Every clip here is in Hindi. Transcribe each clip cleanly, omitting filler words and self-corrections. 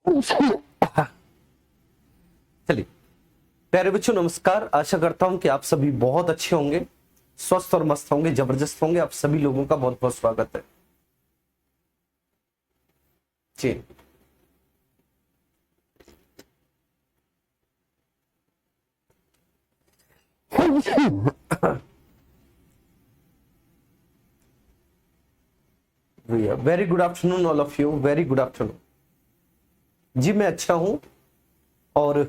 चलिए प्यारे बच्चों, नमस्कार। आशा करता हूं कि आप सभी बहुत अच्छे होंगे, स्वस्थ और मस्त होंगे, जबरदस्त होंगे। आप सभी लोगों का बहुत बहुत स्वागत है जी। Very good afternoon all of you, very good afternoon जी। मैं अच्छा हूं और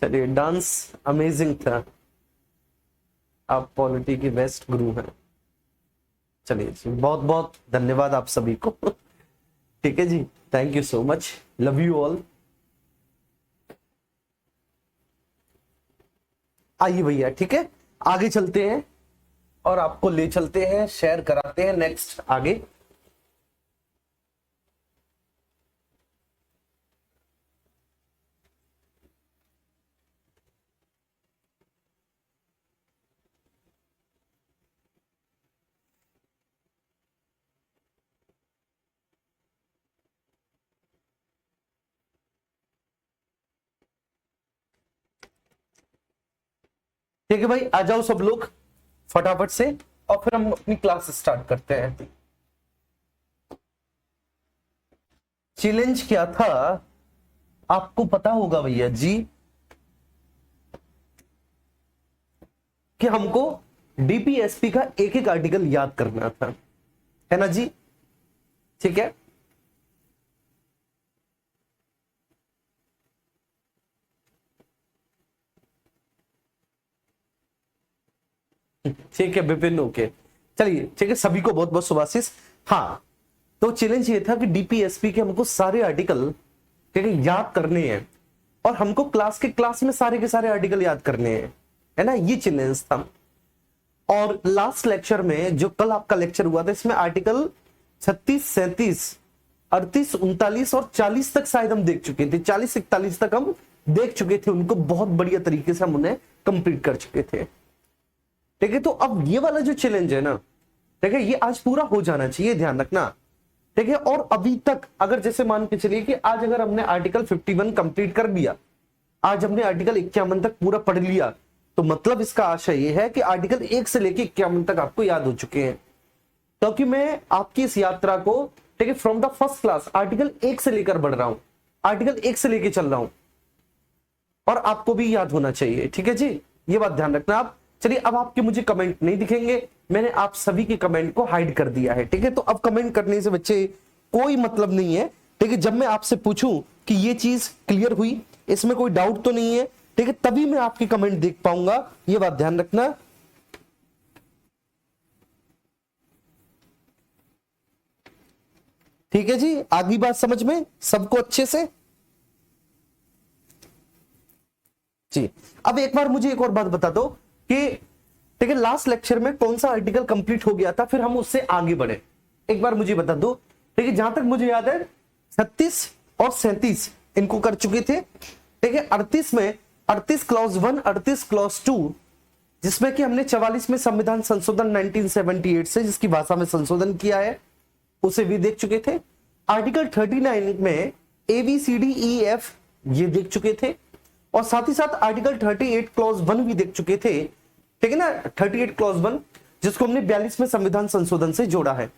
चलिए, डांस अमेजिंग था। आप पॉलिटी के बेस्ट गुरु हैं। चलिए जी, बहुत बहुत धन्यवाद आप सभी को। ठीक है जी, thank you so much, love you all. आइए भैया, ठीक है, आगे चलते हैं और आपको ले चलते हैं, शेयर कराते हैं नेक्स्ट आगे। ठीक है भाई, आ जाओ सब लोग फटाफट से, और फिर हम अपनी क्लास स्टार्ट करते हैं। चैलेंज क्या था आपको पता होगा भैया जी, कि हमको डीपीएसपी का एक एक आर्टिकल याद करना था, है ना जी? ठीक है, ठीक है विपिन, ओके। चलिए ठीक है, सभी को बहुत बहुत शुभाशीष। हाँ, तो चैलेंज ये था कि डीपीएसपी के हमको सारे आर्टिकल ठीक है याद करने हैं, और हमको क्लास में सारे के सारे आर्टिकल याद करने हैं, है ना? ये चैलेंज था। और लास्ट लेक्चर में, जो कल आपका लेक्चर हुआ था, इसमें आर्टिकल 36, 37, 38, 39 और 40 तक शायद हम देख चुके थे। 40, 41 तक हम देख चुके थे, उनको बहुत बढ़िया तरीके से हम उन्हें कंप्लीट कर चुके थे। ठीक है, तो अब ये वाला जो चैलेंज है ना, ठीक है, ये आज पूरा हो जाना चाहिए, ध्यान रखना। ठीक है, और अभी तक अगर जैसे मान के चलिए कि आज अगर हमने आर्टिकल 51 कंप्लीट कर दिया, आज हमने आर्टिकल 51 तक पूरा पढ़ लिया, तो मतलब इसका आशय ये है कि आर्टिकल 1 से लेके 51 तक आपको याद हो चुके हैं। क्योंकि मैं आपकी इस यात्रा को ठीक है from the first class article 1 से लेकर बढ़ रहा हूं, आर्टिकल 1 से लेके चल रहा हूं, और आपको भी याद होना चाहिए। ठीक है जी, ये बात ध्यान रखना आप। चलिए, अब आपके मुझे कमेंट नहीं दिखेंगे, मैंने आप सभी के कमेंट को हाइड कर दिया है। ठीक है, तो अब कमेंट करने से बच्चे कोई मतलब नहीं है। ठीक है, जब मैं आपसे पूछूं कि ये चीज क्लियर हुई, इसमें कोई डाउट तो नहीं है, ठीक है, तभी मैं आपके कमेंट देख पाऊंगा, ये बात ध्यान रखना। ठीक है जी, आगे बात समझ में सबको अच्छे से जी। अब एक बार मुझे एक और बात बता दो कि ठीक है, लास्ट लेक्चर में कौन सा आर्टिकल कंप्लीट हो गया था, फिर हम उससे आगे बढ़े। एक बार मुझे बता दो। ठीक है, जहां तक मुझे याद है 36 और 37 इनको कर चुके थे। ठीक है, 38 में 38 क्लॉज 1, 38 क्लॉज 2, जिसमें कि हमने 44 में संविधान संशोधन 1978 से जिसकी भाषा में संशोधन किया है, उसे भी देख चुके थे। आर्टिकल 39 में ABCDEF ये देख चुके थे, और साथ ही साथ आर्टिकल 38 क्लॉज 1 भी देख चुके थे। ठीक है ना, 38 क्लॉज 1 जिसको हमने 42 में संविधान संशोधन से जोड़ा है,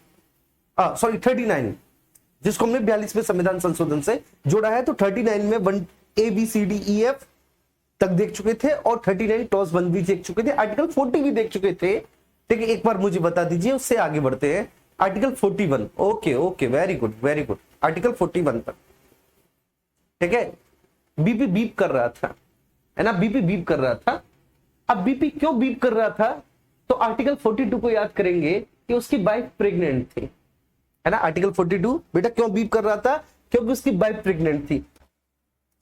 सॉरी 39 जिसको हमने 42 में संविधान संशोधन से जोड़ा है, तो 39 में 1 ABCDEF तक देख चुके थे, और 39 क्लॉज 1 भी देख चुके थे, आर्टिकल 40 भी देख चुके थे। ठीक है, एक बार मुझे बता दीजिए, उससे आगे बढ़ते हैं। Article 41, okay okay, very good very good, article 41 तक। ठीक है, बीपी बीप कर रहा था, है ना, बीपी बीप कर रहा था। अब बीपी क्यों बीप कर रहा था, तो आर्टिकल 42 को याद करेंगे कि उसकी वाइफ प्रेग्नेंट थी, है ना। आर्टिकल 42 बेटा क्यों बीप कर रहा था, क्योंकि उसकी वाइफ प्रेग्नेंट थी।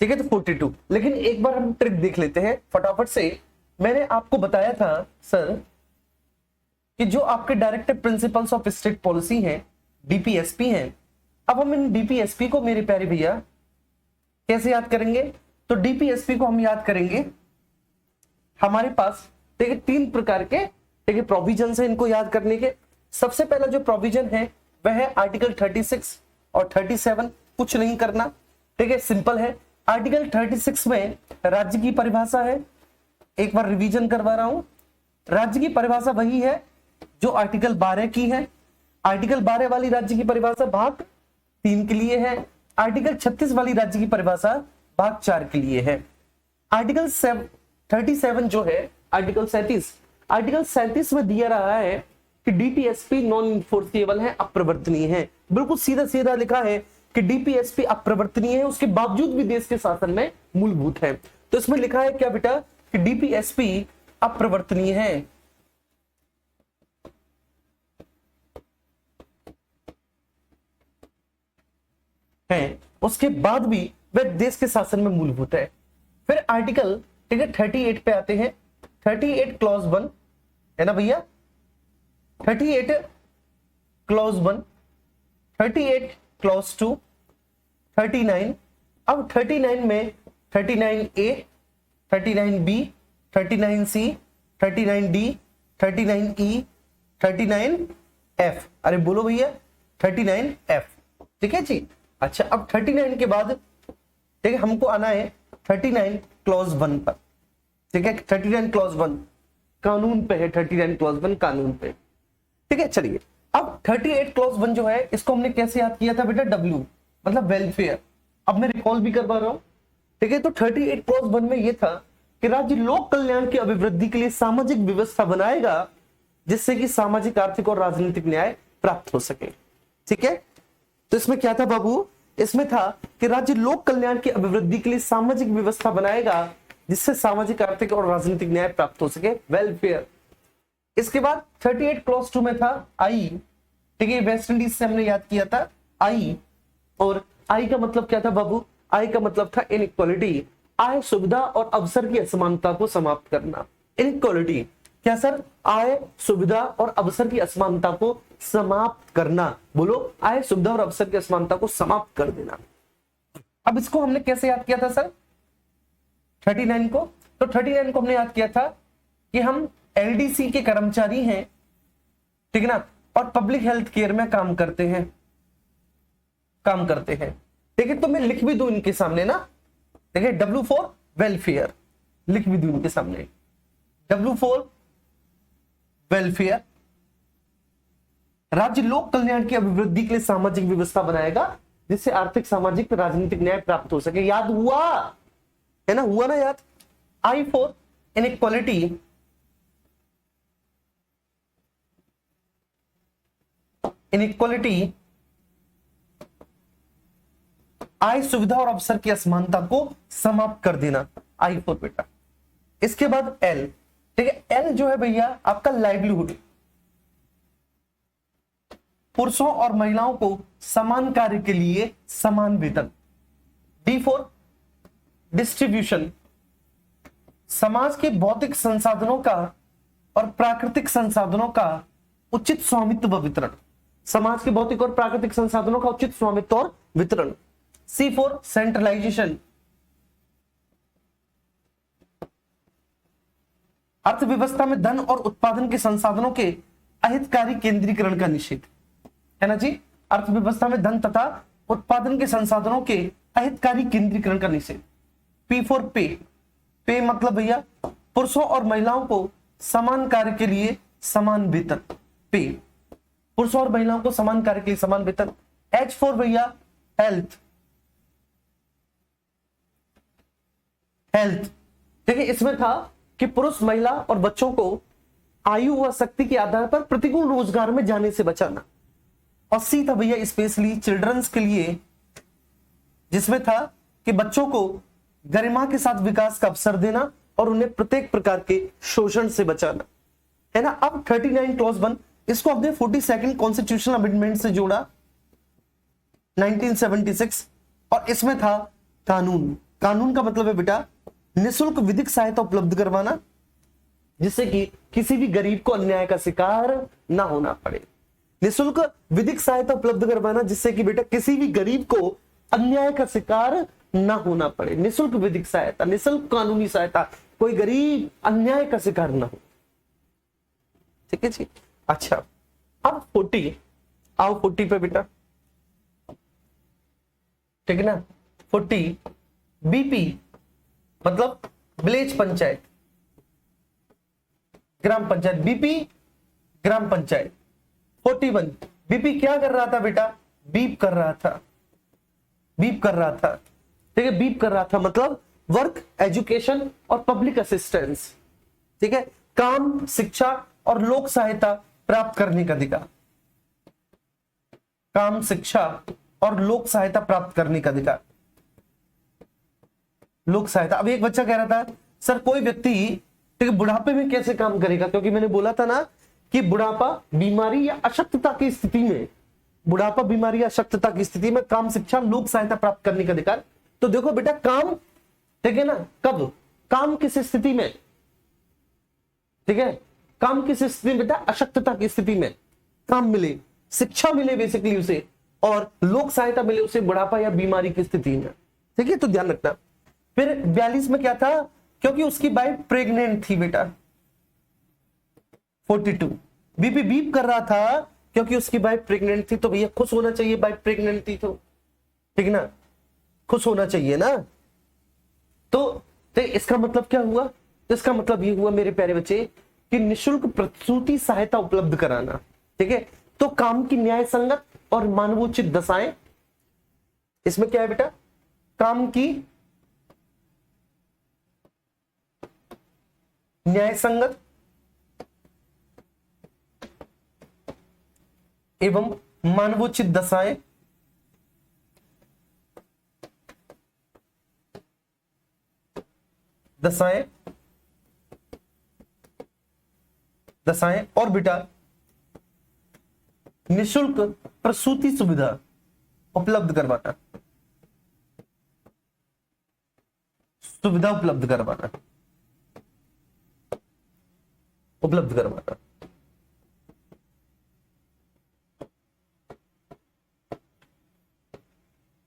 ठीक है, तो 42। लेकिन एक बार हम ट्रिक देख लेते हैं फटाफट से। मैंने आपको बताया था सर कि जो आपके directive principles of state policy हैं, डीपीएसपी हैं। अब हम इन डीपीएसपी को मेरे प्यारे भैया कैसे याद करेंगे, तो डीपीएसपी को हम याद करेंगे, हमारे पास देखिए 3 प्रकार के ठीक है प्रोविजन है इनको याद करने के। सबसे पहला जो प्रोविजन है वह है आर्टिकल 36 और 37। कुछ नहीं करना, ठीक है, सिंपल है। आर्टिकल 36 में राज्य की परिभाषा है, एक बार रिवीजन करवा रहा हूं। राज्य की परिभाषा वही है जो आर्टिकल 12 की है। आर्टिकल 12 वाली राज्य की परिभाषा भाग 3 के लिए है। आर्टिकल 36 वाली राज्य की परिभाषा भाग 4 के लिए है। आर्टिकल 37 जो है, आर्टिकल 37 में दिया रहा है कि डीपीएसपी नॉन इन्फोर्सेबल है, अप्रवर्तनीय है। बिल्कुल सीधा सीधा लिखा है कि डीपीएसपी अप्रवर्तनीय है, उसके बावजूद भी देश के शासन में मूलभूत है। तो इसमें लिखा है क्या बेटा कि डीपीएसपी अप्रवर्तनीय है, उसके बाद भी वह देश के शासन में मूलभूत है। फिर आर्टिकल, ठीक है, 38 पे आते हैं। 38 क्लॉज 1 है ना भैया, 38 क्लॉज 1, 38 क्लॉज 2, 39। अब 39 में 39A, 39B, 39C, 39D, 39E, 39F। अरे बोलो भैया 39F, ठीक है जी। अच्छा, अब 39 के बाद, ठीक है, हमको आना है 39 क्लॉज 1 पर, ठीक है। 39 क्लॉज 1 कानून पे है, 39 क्लॉज 1 कानून पे, ठीक है। चलिए, अब 38 क्लॉज 1 जो है, इसको हमने कैसे याद किया था बेटा, W मतलब वेलफेयर। अब मैं रिकॉल भी करवा रहा हूं, ठीक है। तो 38 क्लॉज 1 में यह था कि राज्य लोक कल्याण की अभिवृद्धि के लिए सामाजिक व्यवस्था बनाएगा जिससे कि सामाजिक, आर्थिक और राजनीतिक न्याय प्राप्त हो सके, ठीक है। तो इसमें क्या था बाबू, इसमें था कि राज्य लोक कल्याण की अभिवृद्धि के लिए सामाजिक व्यवस्था बनाएगा जिससे सामाजिक, आर्थिक और राजनीतिक न्याय प्राप्त हो सके, वेलफेयर। इसके बाद 38 क्लॉज 2 में था आई, ठीक है, वेस्ट इंडीज से हमने याद किया था आई। और आई का मतलब क्या था बाबू, आई का मतलब था इनइक्वालिटी, आय, सुविधा और अवसर की असमानता को समाप्त करना। इनइक्वालिटी क्या सर, आय, सुविधा और अवसर की असमानता को समाप्त करना। बोलो, आय, सुविधा और अवसर की असमानता को समाप्त कर देना। अब इसको हमने कैसे याद किया था सर 39 को, तो 39 को हमने याद किया था कि हम एलडीसी के कर्मचारी हैं, ठीक है ना, और पब्लिक हेल्थ केयर में काम करते हैं, ठीक है। तो मैं लिख भी दूं इनके सामने ना, ठीक है, W फॉर वेलफेयर लिख भी दूं इनके सामने, W फॉर वेलफेयर। राज्य लोक कल्याण की अभिवृद्धि के लिए सामाजिक व्यवस्था बनाएगा जिससे आर्थिक, सामाजिक, राजनीतिक न्याय प्राप्त हो सके। याद हुआ है ना, हुआ ना याद। आई फॉर इनइक्वालिटी, आय, सुविधा और अवसर की असमानता को समाप्त कर देना, आई फॉर बेटा। इसके बाद एल, ठीक है, एल जो है भैया आपका लाइवलीहुड, पुरुषों और महिलाओं को समान कार्य के लिए समान वेतन। डी फॉर डिस्ट्रीब्यूशन, समाज के भौतिक संसाधनों का और प्राकृतिक संसाधनों का उचित स्वामित्व व वितरण, समाज के भौतिक और प्राकृतिक संसाधनों का उचित स्वामित्व और वितरण। सी फॉर सेंट्रलाइजेशन, अर्थव्यवस्था में धन और उत्पादन के संसाधनों के अहितकारी केंद्रीकरण का निषेध, है ना जी। अर्थव्यवस्था में धन तथा उत्पादन के संसाधनों के अहितकारी केंद्रीकरण का निषेध। पी फॉर पे, पे मतलब भैया पुरुषों और महिलाओं को समान कार्य के लिए समान वेतन, पे, पुरुषों और महिलाओं को समान कार्य के लिए समान वेतन। एच फॉर भैया हेल्थ, ठीक है। इसमें था कि पुरुष, महिला और बच्चों को आयु व शक्ति के आधार पर प्रतिकूल रोजगार में जाने से बचाना। और सी था भैया स्पेशली चिल्ड्रंस के लिए, जिसमें था कि बच्चों को गरिमा के साथ विकास का अवसर देना और उन्हें प्रत्येक प्रकार के शोषण से बचाना, है ना। अब 39 क्लॉज 1 इसको अपने 42nd कॉन्स्टिट्यूशनल अमेंडमेंट से जोड़ा 1976, और इसमें था कानून। कानून का मतलब है बेटा निःशुल्क विधिक सहायता उपलब्ध करवाना जिससे कि किसी भी गरीब को अन्याय का शिकार ना होना पड़े। निःशुल्क विधिक सहायता उपलब्ध करवाना जिससे कि बेटा किसी भी गरीब को अन्याय का शिकार ना होना पड़े। निःशुल्क विधिक सहायता, निःशुल्क कानूनी सहायता, कोई गरीब अन्याय का शिकार ना हो, ठीक है जी। अच्छा, अब आओ 40 पे बेटा, ठीक है ना। 40 बीपी मतलब विलेज पंचायत, ग्राम पंचायत, बीपी ग्राम पंचायत। 41 बीपी क्या कर रहा था बेटा, बीप कर रहा था, बीप कर रहा था, ठीक है, बीप कर रहा था मतलब वर्क, एजुकेशन और पब्लिक असिस्टेंस, ठीक है, काम, शिक्षा और लोक सहायता प्राप्त करने का अधिकार, काम, शिक्षा और लोक सहायता प्राप्त करने का अधिकार, लोक सहायता। अब एक बच्चा कह रहा था सर कोई व्यक्ति, ठीक है, बुढ़ापे में कैसे काम करेगा, क्योंकि मैंने बोला था ना कि बुढ़ापा बीमारी या अशक्तता की स्थिति में, बुढ़ापा बीमारी या अशक्तता की स्थिति में काम, शिक्षा, लोक सहायता प्राप्त करने का अधिकार। तो देखो बेटा काम, ठीक है ना, कब, काम किस स्थिति में, ठीक है, काम किस स्थिति में बेटा, अशक्तता की स्थिति में काम मिले, शिक्षा मिले बेसिकली उसे, और लोक सहायता मिले उसे बुढ़ापा या बीमारी की स्थिति में, ठीक है, तो ध्यान रखना। फिर 42 में क्या था, क्योंकि उसकी वाइफ प्रेग्नेंट थी बेटा। 42 बीपी बीप कर रहा था क्योंकि उसकी वाइफ प्रेग्नेंट थी, तो भैया खुश होना चाहिए, वाइफ प्रेग्नेंट थी तो, ठीक है ना, खुश होना चाहिए ना। तो इसका मतलब क्या हुआ, तो इसका मतलब ये हुआ मेरे प्यारे बच्चे कि निशुल्क प्रसूति सहायता उपलब्ध कराना, ठीक है। तो काम की न्याय संगत और मानवोचित दशाएं, इसमें क्या है बेटा, काम की न्याय संगत एवं मानवोचित दशाएं, दशाएं दशाएं और बेटा निशुल्क प्रसूति सुविधा उपलब्ध करवाना, सुविधा उपलब्ध करवाना, उपलब्ध करवाना।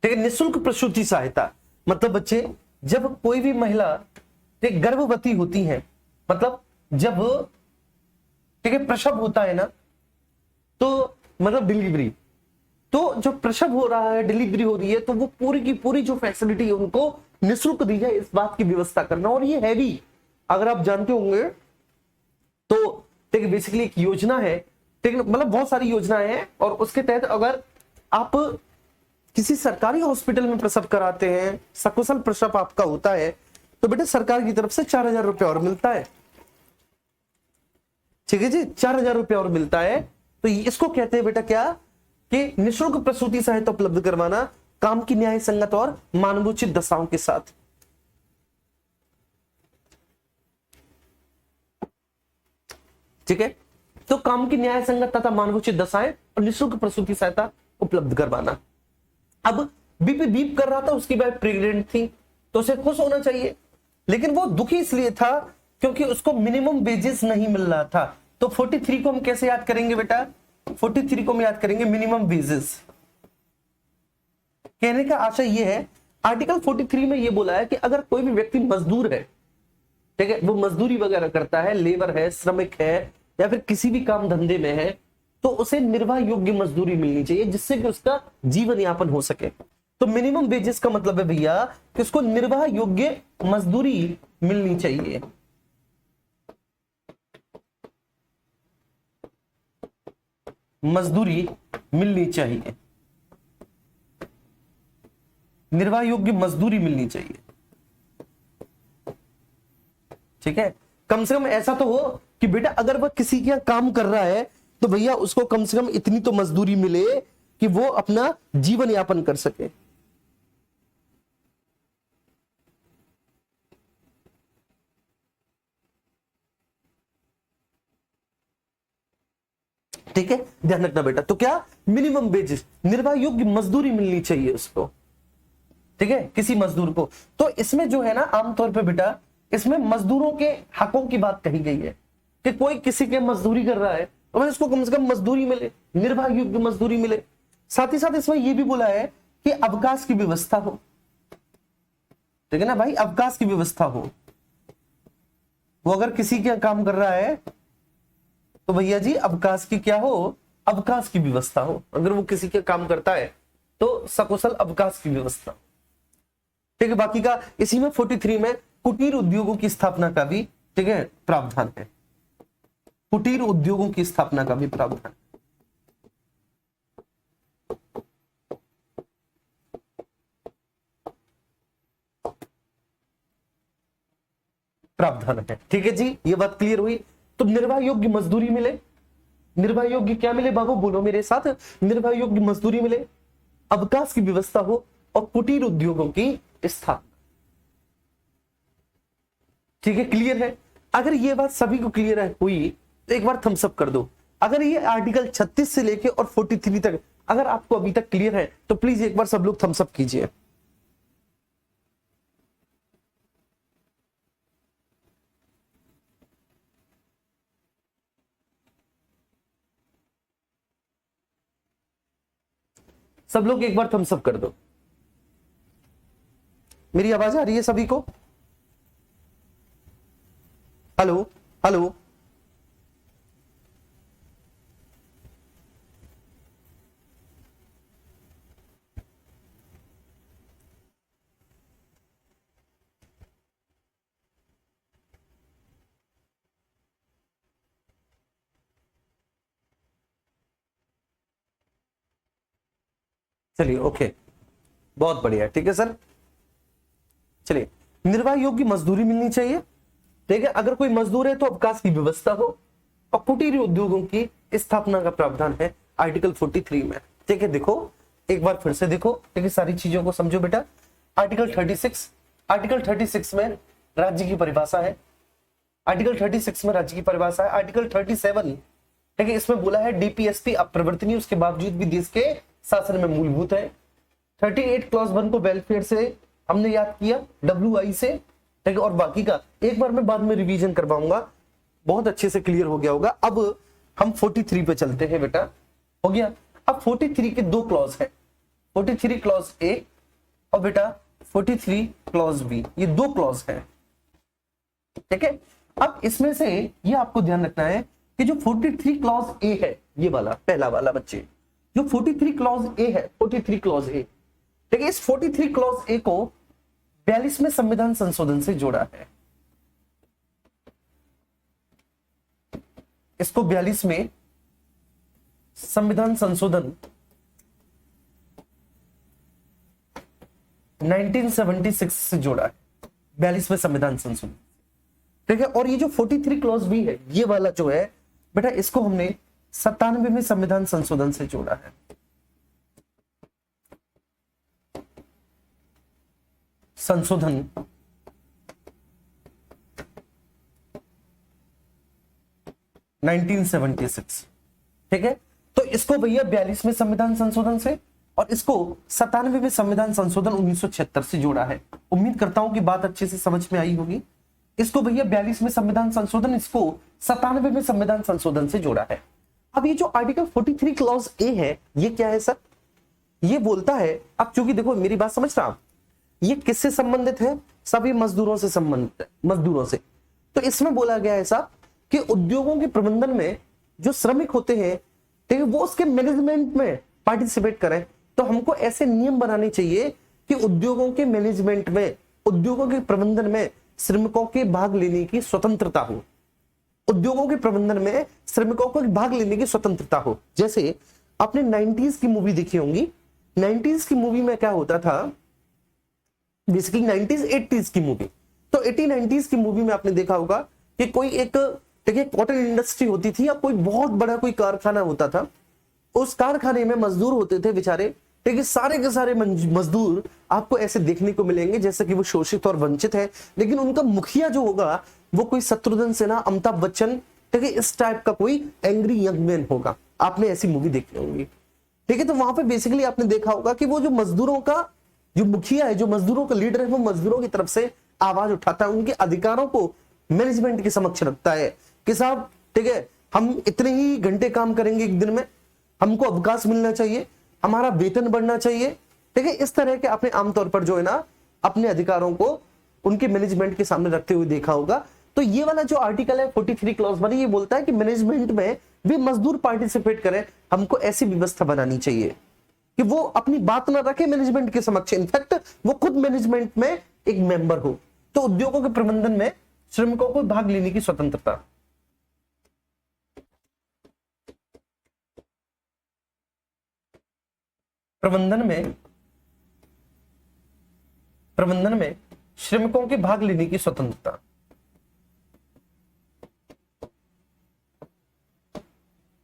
ठीक है, निशुल्क प्रसूति सहायता मतलब बच्चे जब कोई भी महिला गर्भवती होती है, मतलब जब, ठीक है, प्रसव होता है ना, तो मतलब डिलीवरी, तो जो प्रसव हो रहा है, डिलीवरी हो रही है, तो वो पूरी की पूरी जो फैसिलिटी है उनको निःशुल्क दी जाए, इस बात की व्यवस्था करना। और ये है भी, अगर आप जानते होंगे तो, ठीक है, बेसिकली एक योजना है, ठीक है, मतलब बहुत सारी योजनाएं हैं, और उसके तहत अगर आप किसी सरकारी हॉस्पिटल में प्रसव कराते हैं, सकुशल प्रसव आपका होता है, तो बेटा सरकार की तरफ से 4,000 रुपये और मिलता है, ठीक है जी, 4,000 रुपये और मिलता है। तो इसको कहते हैं बेटा क्या, कि निःशुल्क प्रसूति सहायता उपलब्ध करवाना, काम की न्याय संगत और मानवोचित दशाओं के साथ। ठीक है, तो काम की न्याय संगत तथा मानवोचित दशाएं और निःशुल्क प्रसूति सहायता उपलब्ध करवाना। अब बीपी बीप कर रहा था, उसकी वाइफ प्रेग्नेंट थी, तो उसे खुश होना चाहिए, लेकिन वो दुखी इसलिए था क्योंकि उसको मिनिमम वेजेस नहीं मिल रहा था। तो 43 को हम कैसे याद करेंगे बेटा, 43 को हम याद करेंगे मिनिमम वेजेस। कहने का आशय ये है, आर्टिकल 43 में ये बोला है कि अगर कोई भी व्यक्ति मजदूर है, ठीक है, वो मजदूरी वगैरह करता है, लेबर है, श्रमिक है, या फिर किसी भी काम धंधे में है, तो उसे निर्वाह योग्य मजदूरी मिलनी चाहिए, जिससे कि उसका जीवन यापन हो सके। तो मिनिमम वेजेस का मतलब है भैया कि उसको निर्वाह योग्य मजदूरी मिलनी चाहिए। मजदूरी मिलनी चाहिए, निर्वाह योग्य मजदूरी मिलनी चाहिए, ठीक है। कम से कम ऐसा तो हो कि बेटा अगर वह किसी के काम कर रहा है, तो भैया उसको कम से कम इतनी तो मजदूरी मिले कि वो अपना जीवन यापन कर सके। ठीक है, ध्यान रखना बेटा। तो क्या, मिनिमम वेजेस, निर्वाह योग्य मजदूरी मिलनी चाहिए उसको, ठीक है, किसी मजदूर को। तो इसमें जो है ना, आमतौर पे बेटा इसमें मजदूरों के हकों की बात कही गई है कि कोई किसी के मजदूरी कर रहा है तो इसको कम से कम मजदूरी मिले, निर्वाह योग्य मजदूरी मिले। साथ ही साथ इसमें यह भी बोला है कि अवकाश की व्यवस्था हो, ठीक है ना भाई, अवकाश की व्यवस्था हो। वो अगर किसी का काम कर रहा है तो भैया जी अवकाश की क्या हो, अवकाश की व्यवस्था हो, अगर वो किसी के काम करता है तो सकुशल अवकाश की व्यवस्था। ठीक है, बाकी का इसी में 43 में कुटीर उद्योगों की स्थापना का भी, ठीक है, प्रावधान है। कुटीर उद्योगों की स्थापना का भी प्रावधान है। ठीक है जी, ये बात क्लियर हुई। तो निर्वाह योग्य मजदूरी मिले, निर्वाह योग्य क्या मिले बाबू, बोलो मेरे साथ, निर्वाह योग्य मजदूरी मिले, अवकाश की व्यवस्था हो और कुटीर उद्योगों की स्थापना। ठीक है, क्लियर है। अगर ये बात सभी को क्लियर है हुई तो एक बार थम्स अप कर दो। अगर ये आर्टिकल 36 से लेके और 43 तक अगर आपको अभी तक क्लियर है तो प्लीज एक बार सब लोग थम्स अप कीजिए। सब लोग एक बार थम्स अप कर दो। मेरी आवाज आ रही है सभी को? हेलो हेलो, चलिए ओके, बहुत बढ़िया। ठीक है सर, चलिए, निर्वाह योग्य मजदूरी मिलनी चाहिए। ठीक है, अगर कोई मजदूर है तो अवकाश की व्यवस्था हो और कुटीर उद्योगों की स्थापना का प्रावधान है आर्टिकल 43 में। ठीक है, देखो एक बार फिर से देखो, ठीक है, सारी चीजों को समझो बेटा। आर्टिकल 36, आर्टिकल 36 में राज्य की परिभाषा है, आर्टिकल 36 में राज्य की परिभाषा है। आर्टिकल 37, ठीक है, इसमें बोला है डीपीएसपी अपरिवर्तनीय, उसके बावजूद भी देश के शासन में मूलभूत है। 38 क्लॉज 1 को वेलफेयर से हमने याद किया, WI से। ठीक है, और बाकी का एक बार मैं बाद में रिवीजन करवाऊंगा, बहुत अच्छे से क्लियर हो गया होगा। अब हम 43 पे चलते हैं बेटा, हो गया। अब 43 के दो क्लॉज है, 43 क्लॉज ए और बेटा 43 क्लॉज बी, ये दो क्लॉज है। ठीक है, अब इसमें से ये आपको ध्यान रखना है कि जो 43 क्लॉज ए है, ये वाला पहला वाला बच्चे, जो 43 क्लॉज ए है, 43 क्लॉज ए, ठीक है, इस 43 क्लॉज ए को 42 में संविधान संशोधन से जोड़ा है। इसको 42 में संविधान संशोधन 1976 से जोड़ा है, 42 में संविधान संशोधन। ठीक है, और ये जो 43 क्लॉज बी है, ये वाला जो है बेटा, इसको हमने 97 में संविधान संशोधन से जोड़ा है। संशोधन 1976। ठीक है, तो इसको भैया 42 में संविधान संशोधन से और इसको 97 में संविधान संशोधन 1976 से जोड़ा है। उम्मीद करता हूं कि बात अच्छे से समझ में आई होगी। इसको भैया 42 में संविधान संशोधन, इसको 97 में संविधान संशोधन से जोड़ा है। अब ये जो आर्टिकल 43 क्लॉज ए है, ये क्या है सर? ये बोलता है, अब चूंकि देखो मेरी बात समझ रहा, ये किससे संबंधित है? सभी मजदूरों से संबंधित है, मजदूरों से। तो इसमें बोला गया ऐसा कि उद्योगों के प्रबंधन में जो श्रमिक होते हैं, ठीक है, वो उसके मैनेजमेंट में पार्टिसिपेट करें। तो हमको ऐसे नियम बनाने चाहिए कि उद्योगों के मैनेजमेंट में, उद्योगों के प्रबंधन में श्रमिकों के भाग लेने की स्वतंत्रता हो, उद्योगों के प्रबंधन में श्रमिकों को भाग लेने की स्वतंत्रता हो। जैसे आपने 90s की मूवी देखी होंगी, 90s की मूवी में क्या होता था, बेसिकली 90s 80s की मूवी, तो 80 90s की मूवी में आपने देखा होगा कि कोई एक, देखिए, कॉटन इंडस्ट्री होती थी या कोई बहुत बड़ा कोई कारखाना होता था। उस कारखाने में मजदूर होते थे बेचारे, ठीक है, सारे के सारे मजदूर आपको ऐसे देखने को मिलेंगे जैसे कि वो शोषित और वंचित है, लेकिन उनका मुखिया जो होगा वो कोई शत्रुघ्न सिन्हा, अमिताभ बच्चन, ठीक है, इस टाइप का कोई एंग्री यंग मैन होगा। आपने ऐसी मूवी देखी होगी। ठीक है, तो वहां पे बेसिकली आपने देखा होगा कि वो जो मजदूरों का जो मुखिया है, जो मजदूरों का लीडर है, वो मजदूरों की तरफ से आवाज उठाता है, उनके अधिकारों को मैनेजमेंट के समक्ष रखता है कि साहब, ठीक है, हम इतने ही घंटे काम करेंगे एक दिन में, हमको अवकाश मिलना चाहिए, हमारा वेतन बढ़ना चाहिए। ठीक है, इस तरह के आपने आमतौर पर जो है ना अपने अधिकारों को उनके मैनेजमेंट के सामने रखते हुए देखा होगा। तो ये वाला जो आर्टिकल है 43 क्लॉज 1, ये बोलता है कि मैनेजमेंट में भी मजदूर पार्टिसिपेट करें। हमको ऐसी व्यवस्था बनानी चाहिए कि वो अपनी बात ना रखे मैनेजमेंट के समक्ष, इनफैक्ट वो खुद मैनेजमेंट में एक मेंबर हो। तो उद्योगों के प्रबंधन में श्रमिकों को भाग लेने की स्वतंत्रता। प्रबंधन में श्रमिकों के भाग लेने की स्वतंत्रता।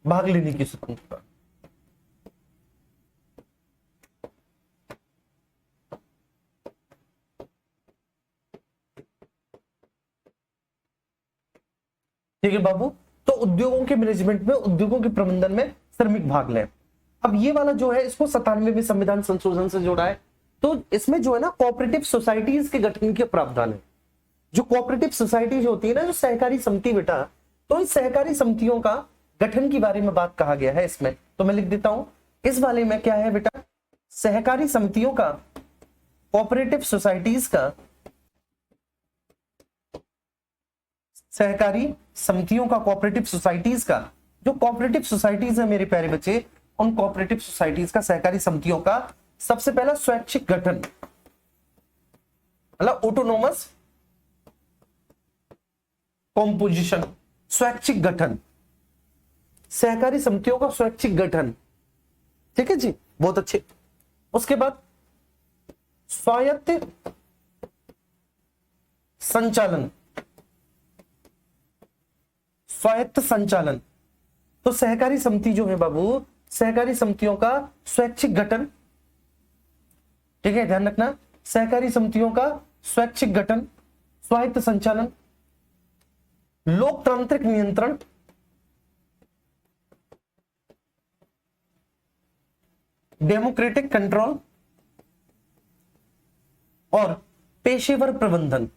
भाग लेने की स्वतंत्रता। ठीक है बाबू। तो उद्योगों के मैनेजमेंट में, उद्योगों के प्रबंधन में श्रमिक भाग लें। अब ये वाला जो है इसको 97वें संविधान संशोधन से जोड़ा है। तो इसमें जो है ना कोऑपरेटिव सोसाइटीज के गठन के प्रावधान है। जो कोऑपरेटिव सोसाइटीज होती है ना, जो सहकारी समिति बेटा, तो इस सहकारी समितियों का गठन के बारे में बात कहा गया है इसमें। तो मैं लिख देता हूं इस वाले में क्या है बेटा, सहकारी समितियों का, कोऑपरेटिव सोसाइटीज का, सहकारी समितियों का, कोऑपरेटिव सोसाइटीज का, जो कोऑपरेटिव सोसाइटीज है मेरे प्यारे बच्चे, उन कोऑपरेटिव सोसाइटीज का, सहकारी समितियों का सबसे पहला स्वैच्छिक गठन, मतलब ऑटोनोमस कॉम्पोजिशन, स्वैच्छिक गठन, सहकारी समितियों का स्वैच्छिक गठन। ठीक है जी, बहुत अच्छे। उसके बाद स्वायत्त संचालन, स्वायत्त संचालन। तो सहकारी समिति जो है बाबू, सहकारी समितियों का स्वैच्छिक गठन, ठीक है, ध्यान रखना, सहकारी समितियों का स्वैच्छिक गठन, स्वायत्त संचालन, लोकतांत्रिक नियंत्रण, डेमोक्रेटिक कंट्रोल और पेशेवर प्रबंधन,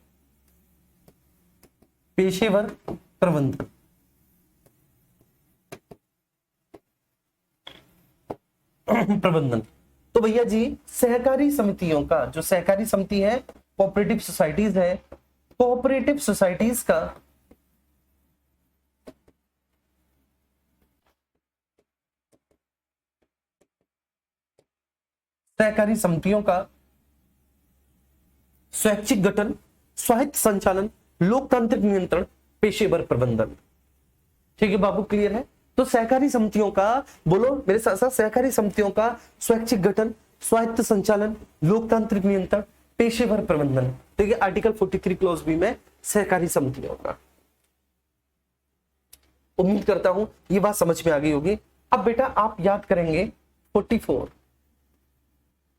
पेशेवर प्रबंधन। प्रबंधन। तो भैया जी सहकारी समितियों का, जो सहकारी समिति है, कोऑपरेटिव सोसाइटीज है, कोऑपरेटिव सोसाइटीज का सहकारी समितियों का स्वैच्छिक गठन, स्वायत्त संचालन, लोकतांत्रिक नियंत्रण, पेशेवर प्रबंधन। ठीक है बाबू, क्लियर है। तो सहकारी समितियों का, बोलो मेरे साथ साथ, सहकारी समितियों का स्वैच्छिक गठन, स्वायत्त संचालन, लोकतांत्रिक नियंत्रण, पेशेवर प्रबंधन। ठीक है, आर्टिकल 43 क्लॉज बी में सहकारी समितियों का। उम्मीद करता हूं ये बात समझ में आ गई होगी। अब बेटा आप याद करेंगे 44।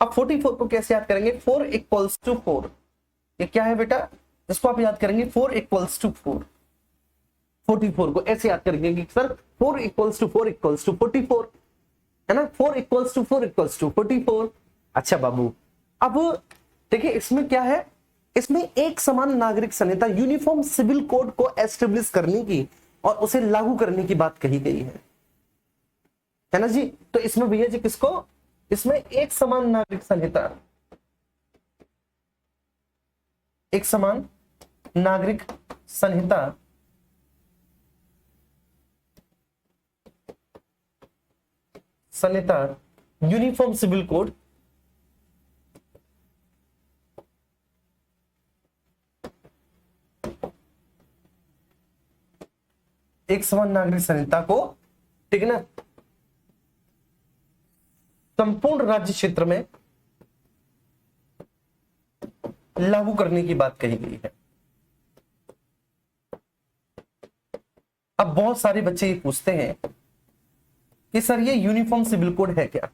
अब 44 को कैसे याद करेंगे? 4 इक्वल्स टू 4। ये क्या है बेटा? इसको आप याद करेंगे 4 इक्वल्स टू 4। 44 को ऐसे याद करेंगे कि sir 4 equals to 4 equals to 44, है ना? 4 इक्वल्स टू 4 इक्वल्स टू 44। अच्छा बाबू, अब देखिए इसमें क्या है, इसमें एक समान नागरिक संहिता, यूनिफॉर्म सिविल कोड को एस्टेब्लिश करने की और उसे लागू करने की बात कही गई है ना जी? तो इसमें भैया जी किसको, इसमें एक समान नागरिक संहिता, एक समान नागरिक संहिता यूनिफॉर्म सिविल कोड, एक समान नागरिक संहिता को, ठीक है ना, संपूर्ण राज्य क्षेत्र में लागू करने की बात कही गई है। अब बहुत सारे बच्चे ये पूछते हैं कि सर ये यूनिफॉर्म सिविल कोड है क्या?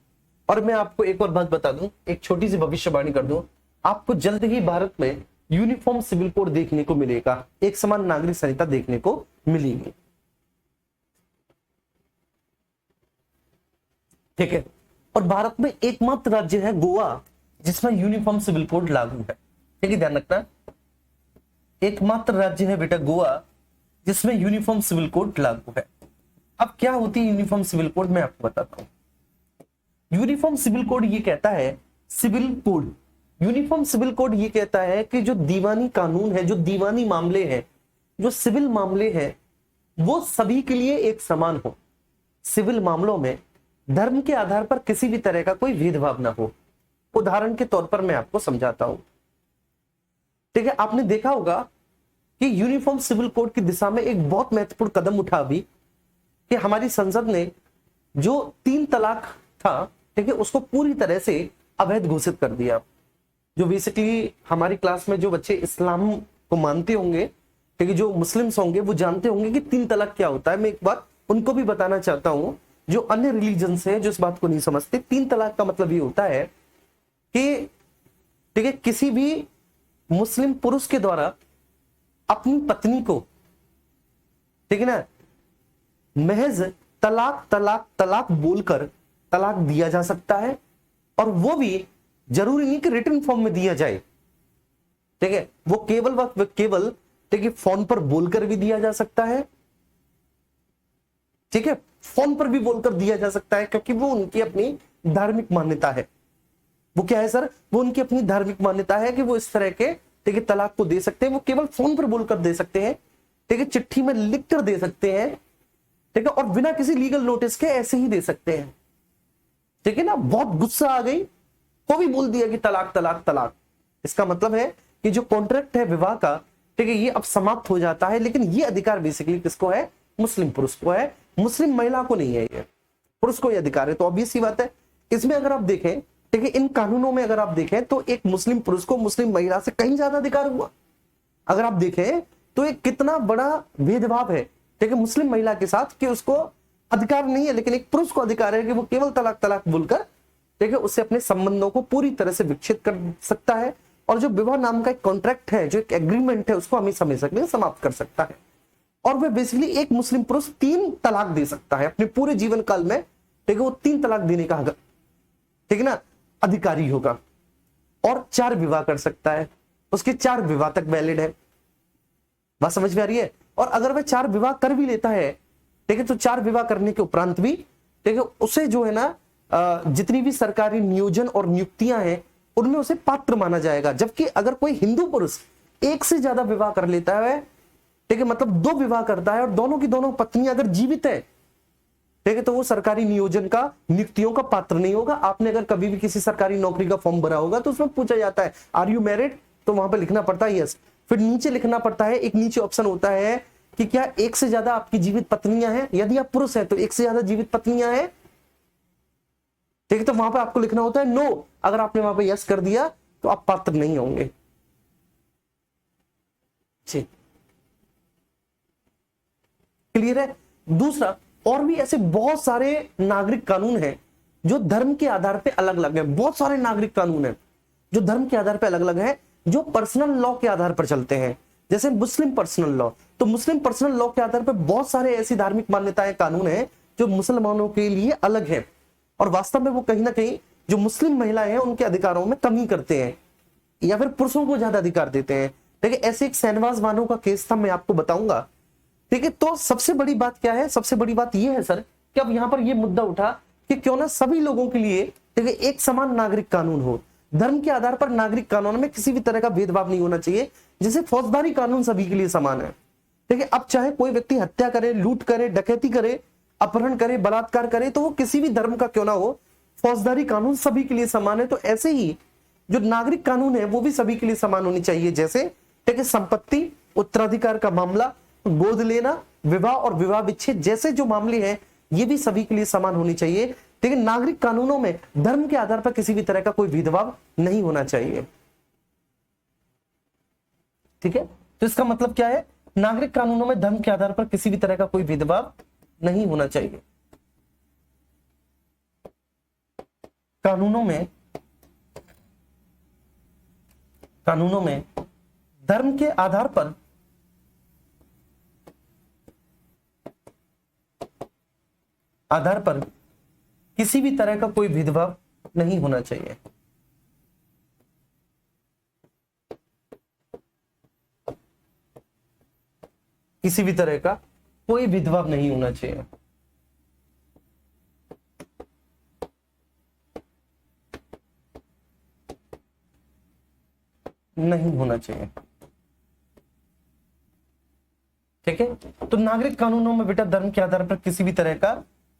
और मैं आपको एक और बात बता दूं, एक छोटी सी भविष्यवाणी कर दूं, आपको जल्द ही भारत में यूनिफॉर्म सिविल कोड देखने को मिलेगा, एक समान नागरिक संहिता देखने को मिलेगी। ठीक है, और भारत में एकमात्र राज्य है गोवा जिसमें यूनिफॉर्म सिविल कोड लागू है। ठीक है, ध्यान रखना, एकमात्र राज्य है बेटा गोवा जिसमें यूनिफॉर्म सिविल कोड लागू है। अब क्या होती है यूनिफॉर्म सिविल कोड, मैं आपको बताता हूं। यूनिफॉर्म सिविल कोड ये कहता है, civil code, uniform civil code ये कहता है कि जो दीवानी कानून है, जो दीवानी मामले हैं, जो सिविल मामले हैं, वो सभी के लिए एक समान हो। सिविल मामलों में धर्म के आधार पर किसी भी तरह का कोई भेदभाव ना हो। उदाहरण के तौर पर मैं आपको समझाता हूं। ठीक है, आपने देखा होगा कि यूनिफॉर्म सिविल कोड की दिशा में एक बहुत महत्वपूर्ण कदम उठा अभी कि हमारी संसद ने जो 3 तलाक था, ठीक है, उसको पूरी तरह से अवैध घोषित कर दिया। जो बेसिकली हमारी क्लास में जो बच्चे इस्लाम को मानते होंगे, ठीक है, जो मुस्लिम्स होंगे वो जानते होंगे कि 3 तलाक क्या होता है। मैं एक बार उनको भी बताना चाहता हूं जो अन्य रिलीजन है, जो इस बात को नहीं समझते। 3 तलाक का मतलब ये होता है कि ठीक है, किसी भी मुस्लिम पुरुष के द्वारा अपनी पत्नी को, ठीक है ना, महज तलाक तलाक तलाक बोलकर तलाक दिया जा सकता है, और वो भी जरूरी नहीं कि रिटन फॉर्म में दिया जाए। ठीक है, वो केवल ठीक है फोन पर बोलकर भी दिया जा सकता है। ठीक है, फोन पर भी बोलकर दिया जा सकता है, क्योंकि वो उनकी अपनी धार्मिक मान्यता है। वो क्या है सर? वो उनकी अपनी धार्मिक मान्यता है कि वो इस तरह के ठीक है तलाक को दे सकते हैं। वो केवल फोन पर बोलकर दे सकते हैं, ठीक है, चिट्ठी में लिख कर दे सकते हैं, ठीक है, और बिना किसी लीगल नोटिस के ऐसे ही दे सकते हैं। ठीक है ना, बहुत गुस्सा आ गई तो भी बोल दिया कि तलाक तलाक तलाक। इसका मतलब है कि जो कॉन्ट्रैक्ट है विवाह का, ठीक है, ये अब समाप्त हो जाता है। लेकिन ये अधिकार बेसिकली किसको है? मुस्लिम पुरुष को है, मुस्लिम महिला को नहीं है। ये पुरुष को ये अधिकार है। तो ऑब्वियस सी बात है, इसमें अगर आप देखें, ठीक है, इन कानूनों में अगर आप देखें तो एक मुस्लिम पुरुष को मुस्लिम महिला से कहीं ज्यादा अधिकार हुआ। अगर आप देखें तो एक कितना बड़ा भेदभाव है, ठीक है, मुस्लिम महिला के साथ, कि उसको अधिकार नहीं है, लेकिन एक पुरुष को अधिकार है कि वो केवल तलाक तलाक बोलकर, ठीक है, उससे अपने संबंधों को पूरी तरह से विच्छेद कर सकता है। और जो विवाह नाम का एक कॉन्ट्रैक्ट है, जो एक एग्रीमेंट है, उसको हमें समय सकते समाप्त कर सकता है। और वह बेसिकली एक मुस्लिम पुरुष 3 तलाक दे सकता है अपने पूरे जीवन काल में। ठीक है, वो 3 तलाक देने का, ठीक है ना, अधिकारी होगा, और 4 विवाह कर सकता है। उसके 4 विवाह तक वैलिड है। बात समझ में आ रही है? और अगर वह 4 विवाह कर भी लेता है, ठीक है, तो 4 विवाह करने के उपरांत भी, ठीक है, उसे जो है ना जितनी भी सरकारी नियोजन और नियुक्तियां हैं उनमें उसे पात्र माना जाएगा। जबकि अगर कोई हिंदू पुरुष 1 से ज्यादा विवाह कर लेता है, ठीक है, मतलब 2 विवाह करता है, और दोनों की दोनों पत्नियां अगर जीवित है, ठीक है, तो वो सरकारी नियोजन का, नियुक्तियों का पात्र नहीं होगा। आपने अगर कभी भी किसी सरकारी नौकरी का फॉर्म भरा होगा तो उसमें पूछा जाता है आर यू मैरिड, तो वहां पर लिखना पड़ता है यस। फिर नीचे लिखना पड़ता है, एक नीचे ऑप्शन होता है कि क्या 1 से ज्यादा आपकी जीवित पत्नियां हैं। यदि आप पुरुष हैं तो 1 से ज्यादा जीवित पत्नियां हैं, ठीक है, तो वहां पर आपको लिखना होता है नो। अगर आपने वहां पर यस कर दिया तो आप पात्र नहीं होंगे। क्लियर है? दूसरा, और भी ऐसे बहुत सारे नागरिक कानून हैं जो धर्म के आधार पे अलग अलग हैं। बहुत सारे नागरिक कानून हैं जो धर्म के आधार पे अलग अलग हैं, जो पर्सनल लॉ के आधार पर चलते हैं। जैसे मुस्लिम पर्सनल लॉ, तो मुस्लिम पर्सनल लॉ के आधार पर बहुत सारे ऐसी धार्मिक मान्यताएं, कानून हैं जो मुसलमानों के लिए अलग है, और वास्तव में वो कहीं ना कहीं जो मुस्लिम महिलाएं हैं उनके अधिकारों में कमी करते हैं, या फिर पुरुषों को ज्यादा अधिकार देते हैं। ठीक है, ऐसे एक शहनवाज बानो का केस था, मैं आपको बताऊंगा। ठीक है, तो सबसे बड़ी बात क्या है? सबसे बड़ी बात यह है सर कि अब यहां पर यह मुद्दा उठा कि क्यों ना सभी लोगों के लिए, ठीक है, एक समान नागरिक कानून हो। धर्म के आधार पर नागरिक कानून में किसी भी तरह का भेदभाव नहीं होना चाहिए। जैसे फौजदारी कानून सभी के लिए समान है। ठीक है, अब चाहे कोई व्यक्ति हत्या करे, लूट करे, डकैती करे, अपहरण करे, बलात्कार करे, तो वो किसी भी धर्म का क्यों ना हो, फौजदारी कानून सभी के लिए समान है। तो ऐसे ही जो नागरिक कानून है वो भी सभी के लिए समान होनी चाहिए। जैसे ठीक है, संपत्ति, उत्तराधिकार का मामला, गोद लेना, विवाह और विवाह विच्छेद जैसे जो मामले हैं ये भी सभी के लिए समान होनी चाहिए। ठीक है, नागरिक कानूनों में धर्म के आधार पर किसी भी तरह का कोई भेदभाव नहीं होना चाहिए। ठीक है, तो इसका मतलब क्या है? नागरिक कानूनों में धर्म के आधार पर किसी भी तरह का कोई भेदभाव नहीं होना चाहिए। कानूनों में धर्म के आधार पर किसी भी तरह का कोई भेदभाव नहीं होना चाहिए। किसी भी तरह का कोई भेदभाव नहीं होना चाहिए। नहीं होना चाहिए। ठीक है, तो नागरिक कानूनों में बेटा धर्म के आधार पर किसी भी तरह का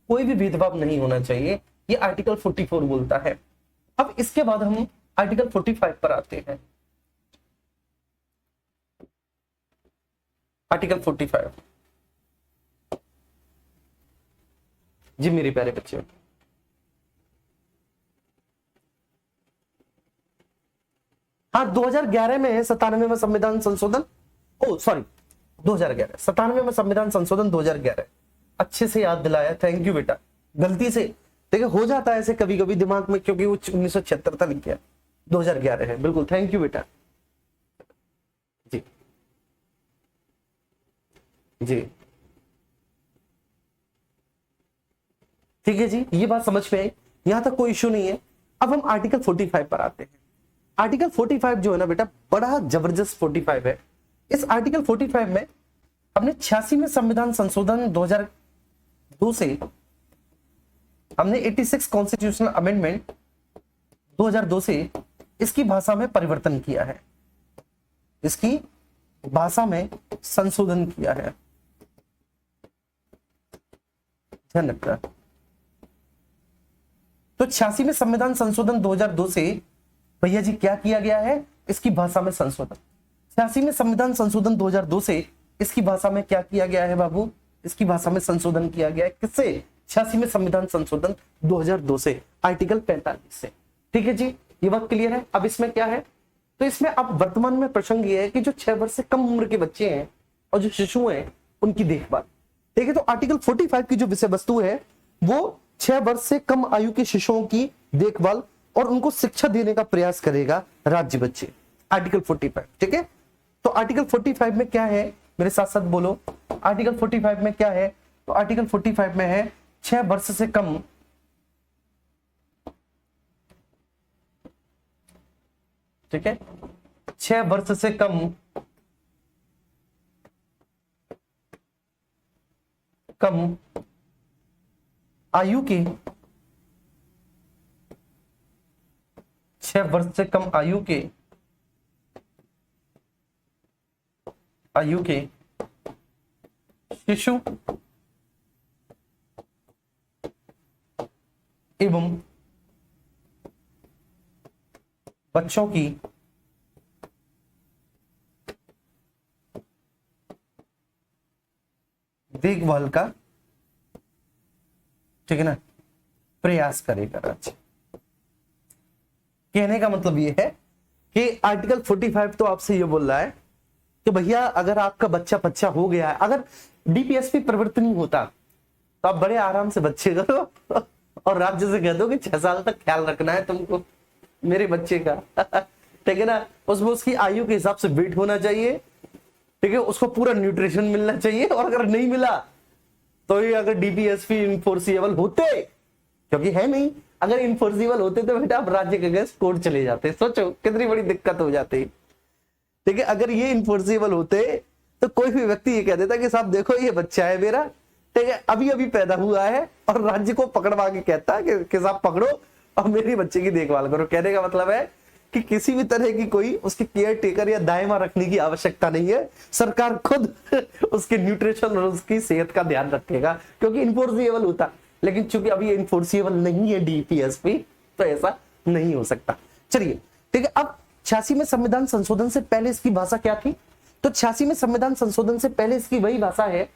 कोई भी भेदभाव नहीं होना चाहिए, ये आर्टिकल 44 बोलता है। अब इसके बाद हम आर्टिकल 45 पर आते हैं। आर्टिकल 45 जी मेरे प्यारे बच्चे, हाँ 2011 में है 97वां संविधान संशोधन, ओ सॉरी 2011 97वां संविधान संशोधन 2011। अच्छे से याद दिलाया, थैंक यू बेटा। गलती से देखिए हो जाता है ऐसे कभी कभी दिमाग में, क्योंकि वो 1976 था लिख गया, 2011 है, बिल्कुल थैंक यू बेटा जी जी। ठीक है जी, ये बात समझ में आई, यहां तक कोई इश्यू नहीं है। अब हम आर्टिकल 45 पर आते हैं। आर्टिकल 45 जो है ना बेटा, बड़ा जबरदस्त 45 है। इस आर्टिकल 45 में हमने 86 में संविधान संशोधन 2002 से हमने 86 कॉन्स्टिट्यूशनल अमेंडमेंट 2002 से इसकी भाषा में परिवर्तन किया है, इसकी भाषा में संशोधन किया है, ध्यान रखना। तो 86 में संविधान संशोधन 2002 से भैया जी क्या किया गया है, इसकी भाषा में संशोधन। 86 में संविधान संशोधन 2002 से इसकी भाषा में क्या किया गया है बाबू, इसकी भाषा में संशोधन किया गया है। किससे? 86 में संविधान संशोधन 2002 से, आर्टिकल 45 से। ठीक है जी, ये बात क्लियर है। अब इसमें क्या है, तो इसमें अब वर्तमान में प्रसंग ये है कि जो 6 वर्ष से कम उम्र के बच्चे हैं और जो शिशु हैं उनकी देखभाल। ठीक है, तो आर्टिकल 45 की जो विषय वस्तु है वो 6 वर्ष से कम आयु के शिशुओं की देखभाल और उनको शिक्षा देने का प्रयास करेगा राज्य बच्चे, आर्टिकल 45। ठीक है, तो आर्टिकल 45 में क्या है, मेरे साथ साथ बोलो, आर्टिकल 45 में क्या है, तो आर्टिकल 45 में है 6 वर्ष से कम, ठीक है, 6 वर्ष से कम आयु के, 6 वर्ष से कम आयु के शिशु एवं बच्चों की देखभाल का, ठीक है ना, प्रयास करेगा राज्य। कहने का मतलब ये है कि आर्टिकल 45 तो आपसे ये बोल रहा है कि भैया अगर आपका बच्चा हो गया है, अगर डीपीएसपी प्रवृत्ति नहीं होता तो आप बड़े आराम से बच्चे करो और राज्य से कह दो कि 6 साल तक ख्याल रखना है तुमको मेरे बच्चे का। ठीक है ना, उसमें उसकी आयु के हिसाब से वेट होना चाहिए, ठीक है, उसको पूरा न्यूट्रिशन मिलना चाहिए, और अगर नहीं मिला तो ये अगर डीपीएसपी इनफोर्सिबल होते, क्योंकि है नहीं, अगर इनफोर्सिबल होते तो बेटा आप राज्य के अगेंस्ट कोर्ट चले जाते। सोचो कितनी बड़ी दिक्कत हो जाती। ठीक है, अगर ये इनफोर्सिबल होते तो कोई भी व्यक्ति ये कह देता कि साहब देखो ये बच्चा है मेरा, ठीक है, अभी अभी पैदा हुआ है, और राज्य को पकड़वा के कहता है कि साहब पकड़ो और मेरे बच्चे की देखभाल करो। कहने का मतलब है कि किसी भी तरह की कोई उसकी केयर टेकर या दायमा रखने की आवश्यकता नहीं है, सरकार खुद उसके न्यूट्रिशन और उसकी सेहत का ध्यान रखेगा, क्योंकि इनफोर्सिबल होता। लेकिन चूंकि अभी इनफोर्सिबल नहीं है डीपीएसपी, तो ऐसा नहीं हो सकता। चलिए ठीक है, अब 86 में संविधान संशोधन से पहले इसकी भाषा क्या थी, तो 86 में संविधान संशोधन से पहले इसकी वही भाषा है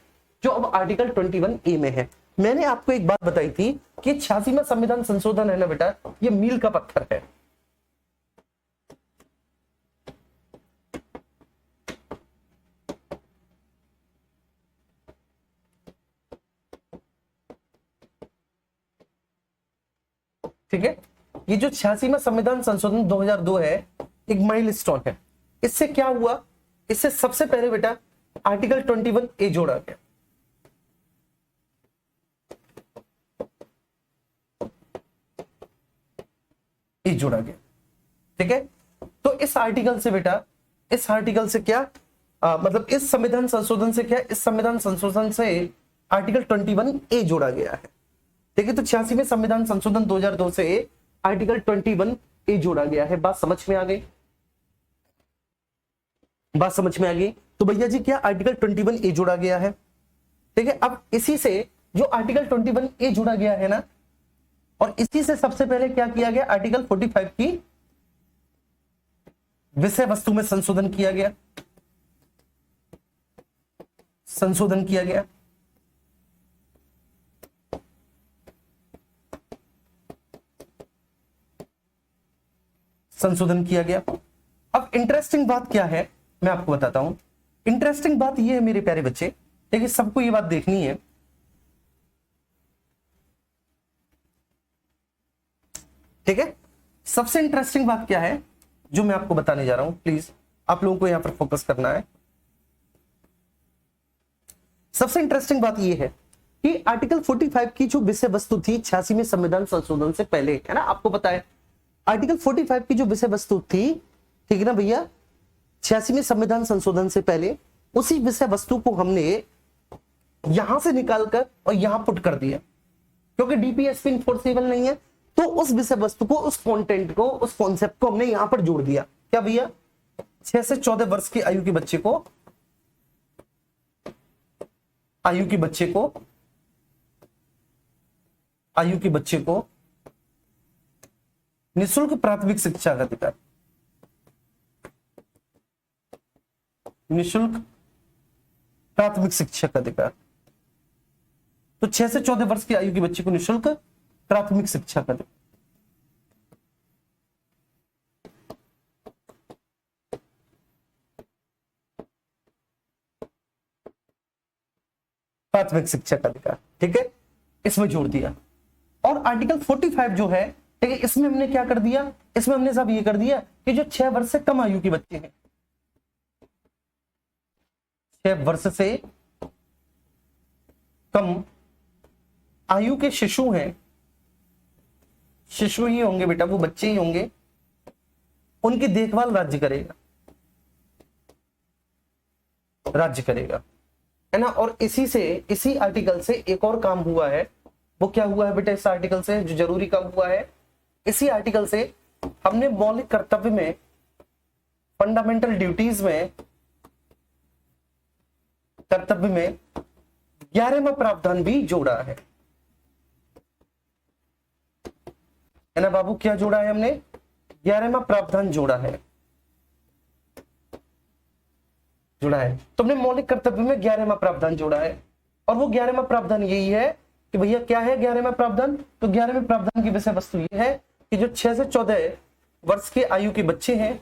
जो अब आर्टिकल 21A में है। मैंने आपको एक बात बताई थी कि 86 में संविधान संशोधन है ना बेटा, ये मील का पत्थर है। ठीक है, ये जो 86 में संविधान संशोधन 2002 है, एक माइलस्टोन है। इससे क्या हुआ, इससे सबसे पहले बेटा आर्टिकल 21A जोड़ा गया। ए जोड़ा गया, ठीक है, तो इस आर्टिकल से बेटा, इस आर्टिकल से क्या मतलब इस संविधान संशोधन से क्या, इस संविधान संशोधन से आर्टिकल 21A जोड़ा गया है। ठीक है, तो 86 में संविधान संशोधन 2002 से आर्टिकल 21A जोड़ा गया है। बात समझ में आ गई, बात समझ में आ गई। तो भैया जी क्या आर्टिकल 21A जोड़ा गया है। ठीक है, अब इसी से जो आर्टिकल 21A जोड़ा गया है ना, और इसी से सबसे पहले क्या किया गया, आर्टिकल 45 की विषय वस्तु में संशोधन किया गया, संशोधन किया गया। संशोधन किया गया। अब इंटरेस्टिंग बात क्या है मैं आपको बताता हूं। इंटरेस्टिंग बात यह है मेरे प्यारे बच्चे, देखिए सबको ये बात देखनी है। ठीक है, सबसे इंटरेस्टिंग बात क्या है जो मैं आपको बताने जा रहा हूं, प्लीज आप लोगों को यहां पर फोकस करना है। सबसे इंटरेस्टिंग बात यह है कि आर्टिकल 45 की जो विषय वस्तु थी 86 में संविधान संशोधन से पहले, है ना, आपको पता है आर्टिकल 45 की जो विषय वस्तु थी, ठीक है ना भैया, 86 में संविधान संशोधन से पहले, उसी विषय वस्तु को हमने यहां से निकालकर और यहां पुट कर दिया, क्योंकि डीपीएसपी इन्फोर्सेबल नहीं है, तो उस विषय वस्तु को, उस कंटेंट को, उस कॉन्सेप्ट को हमने यहां पर जोड़ दिया। क्या भैया, 6 से 14 वर्ष की आयु के बच्चे को, आयु के बच्चे को, आयु के बच्चे को निःशुल्क प्राथमिक शिक्षा का अधिकार, निःशुल्क प्राथमिक शिक्षा का अधिकार। तो 6 से 14 वर्ष की आयु के बच्चे को निःशुल्क प्राथमिक शिक्षा का अधिकार। प्राथमिक शिक्षा का अधिकार, ठीक है, इसमें जोड़ दिया। और आर्टिकल 45 जो है, ठीक है, इसमें हमने क्या कर दिया, इसमें हमने सब ये कर दिया कि जो 6 वर्ष से कम आयु के बच्चे हैं, 6 वर्ष से कम आयु के शिशु हैं, शिशु ही होंगे बेटा, वो बच्चे ही होंगे, उनकी देखभाल राज्य करेगा, राज्य करेगा, है ना। और इसी से, इसी आर्टिकल से एक और काम हुआ है, वो क्या हुआ है बेटा, इस आर्टिकल से जो जरूरी काम हुआ है, इसी आर्टिकल से हमने मौलिक कर्तव्य में, फंडामेंटल ड्यूटीज में, कर्तव्य में 11वां प्रावधान भी जोड़ा है ना बाबू, क्या जोड़ा है हमने, 11वां प्रावधान जोड़ा है, जुड़ा है। तो हमने मौलिक कर्तव्य में 11वां प्रावधान जोड़ा है, और वो 11वां प्रावधान यही है कि भैया क्या है 11वां प्रावधान, तो 11वें प्रावधान की विषय वस्तु ये है कि जो 6 से 14 वर्ष के आयु के बच्चे हैं,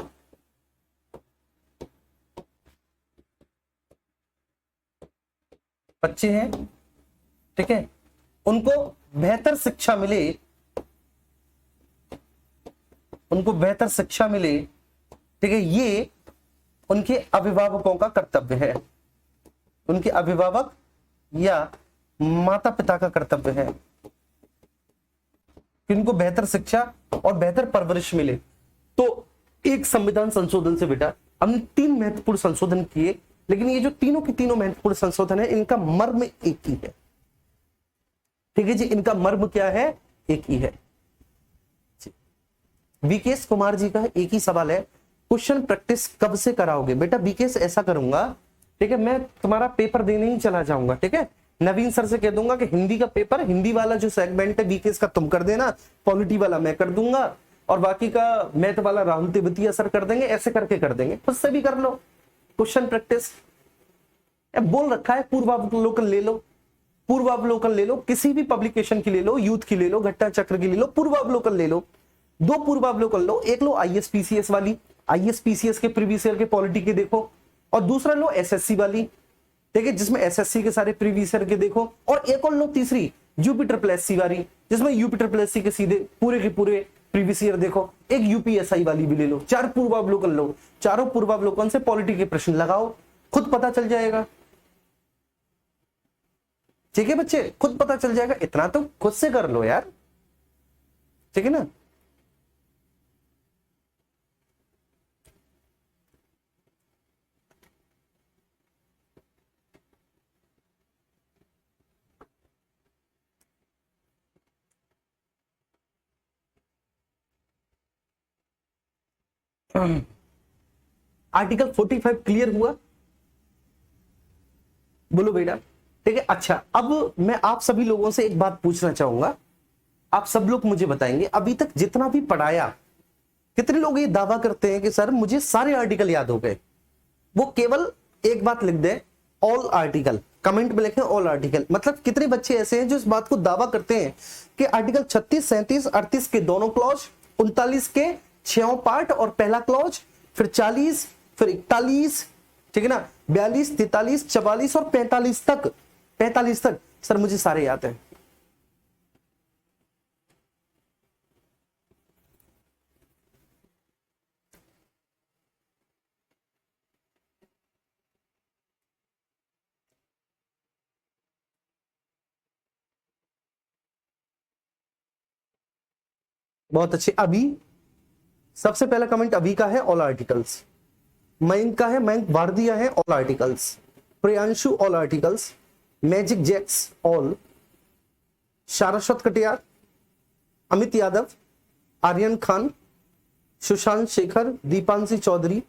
बच्चे हैं, ठीक है, उनको बेहतर शिक्षा मिले, उनको बेहतर शिक्षा मिले, ठीक है, ये उनके अभिभावकों का कर्तव्य है, उनके अभिभावक या माता पिता का कर्तव्य है कि उनको बेहतर शिक्षा और बेहतर परवरिश मिले। तो एक संविधान संशोधन से बेटा हमने 3 महत्वपूर्ण संशोधन किए, लेकिन ये जो तीनों के तीनों महत्वपूर्ण संशोधन है, इनका मर्म एक ही है, ठीक है जी, इनका मर्म क्या है, एक ही है। वीकेएस कुमार जी का एक ही सवाल है, क्वेश्चन प्रैक्टिस कब से कराओगे बेटा? वीकेएस ऐसा करूंगा, ठीक है, मैं तुम्हारा पेपर देने ही चला जाऊंगा, ठीक है, नवीन सर से कह दूंगा कि हिंदी का पेपर, हिंदी वाला जो सेगमेंट है वीकेएस का तुम कर देना, पॉलिटी वाला मैं कर दूंगा, और बाकी का मैथ वाला राहुल तिब्बती सर कर देंगे, ऐसे करके कर देंगे, खुद से भी कर लो क्वेश्चन प्रैक्टिस। बोल रखा है पूर्वावलोकन ले लो, पूर्वावलोकन ले लो, किसी भी पब्लिकेशन की ले लो, यूथ की ले लो, घटना चक्र की ले लो, पूर्वावलोकन ले लो, 2 पूर्वावलोकन लो, एक लो आईएसपीसीएस वाली, आईएसपीसीएस के प्रीवियस ईयर के पॉलिटी के देखो, और दूसरा लो एसएससी वाली, ठीक है, जिसमें एसएससी के सारे प्रीवियस ईयर के देखो, और एक और लो तीसरी यूपीटर प्लस सी वाली, जिसमें यूपीटर प्लस सी के सीधे पूरे के पूरे प्रीवियस ईयर देखो, एक यूपीएसआई वाली भी ले लो, 4 पूर्वावलोकन लो, चारों पूर्वावलोकन से पॉलिटी के प्रश्न लगाओ, खुद पता चल जाएगा, ठीक है बच्चे, खुद पता चल जाएगा, इतना तो खुद से कर लो यार, ठीक है ना। आर्टिकल 45 क्लियर हुआ? बोलो बेटा, ठीक है। अच्छा, अब मैं आप सभी लोगों से एक बात पूछना चाहूंगा, आप सब लोग मुझे बताएंगे अभी तक जितना भी पढ़ाया, कितने लोग ये दावा करते हैं कि सर मुझे सारे आर्टिकल याद हो गए? वो केवल एक बात लिख दे, ऑल आर्टिकल, कमेंट में लिखें ऑल आर्टिकल। मतलब कितने बच्चे ऐसे हैं जो इस बात को दावा करते हैं कि आर्टिकल 36, 37, 38 के दोनों क्लॉज, 39 के 6 पार्ट और पहला क्लॉज, फिर 40, फिर 41, ठीक है ना, 42, 43, 44 और 45 तक, 45 तक सर मुझे सारे याद है। बहुत अच्छे। अभी सबसे पहला कमेंट अभी का है, ऑल आर्टिकल्स। मयंक का है, मयंक वारदिया है, all articles. Priyanshu all articles. Magic jacks all. Saraswat Katiyar, Amit Yadav, Aryan Khan, Sushant Shekhar, Deepanshi Chaudhary,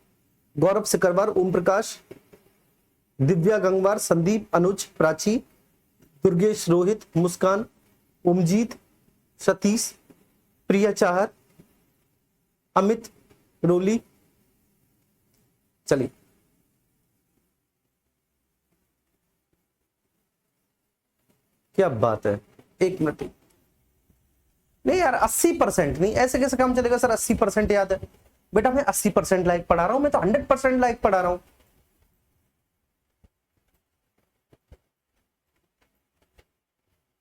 Gaurav Sikarwar, Om Prakash, Divya Gangwar, Sandeep, Anuj, Prachi, Durgesh, Rohit, Muskan, Umjeet, Satish, Priya Chahar, Amit, Roli. चलिए, क्या बात है, एक मिनट। नहीं यार, 80% नहीं, ऐसे कैसे काम चलेगा सर? 80% याद है बेटा? मैं 80% लाइक पढ़ा रहा हूं, मैं तो 100% लाइक पढ़ा रहा हूं।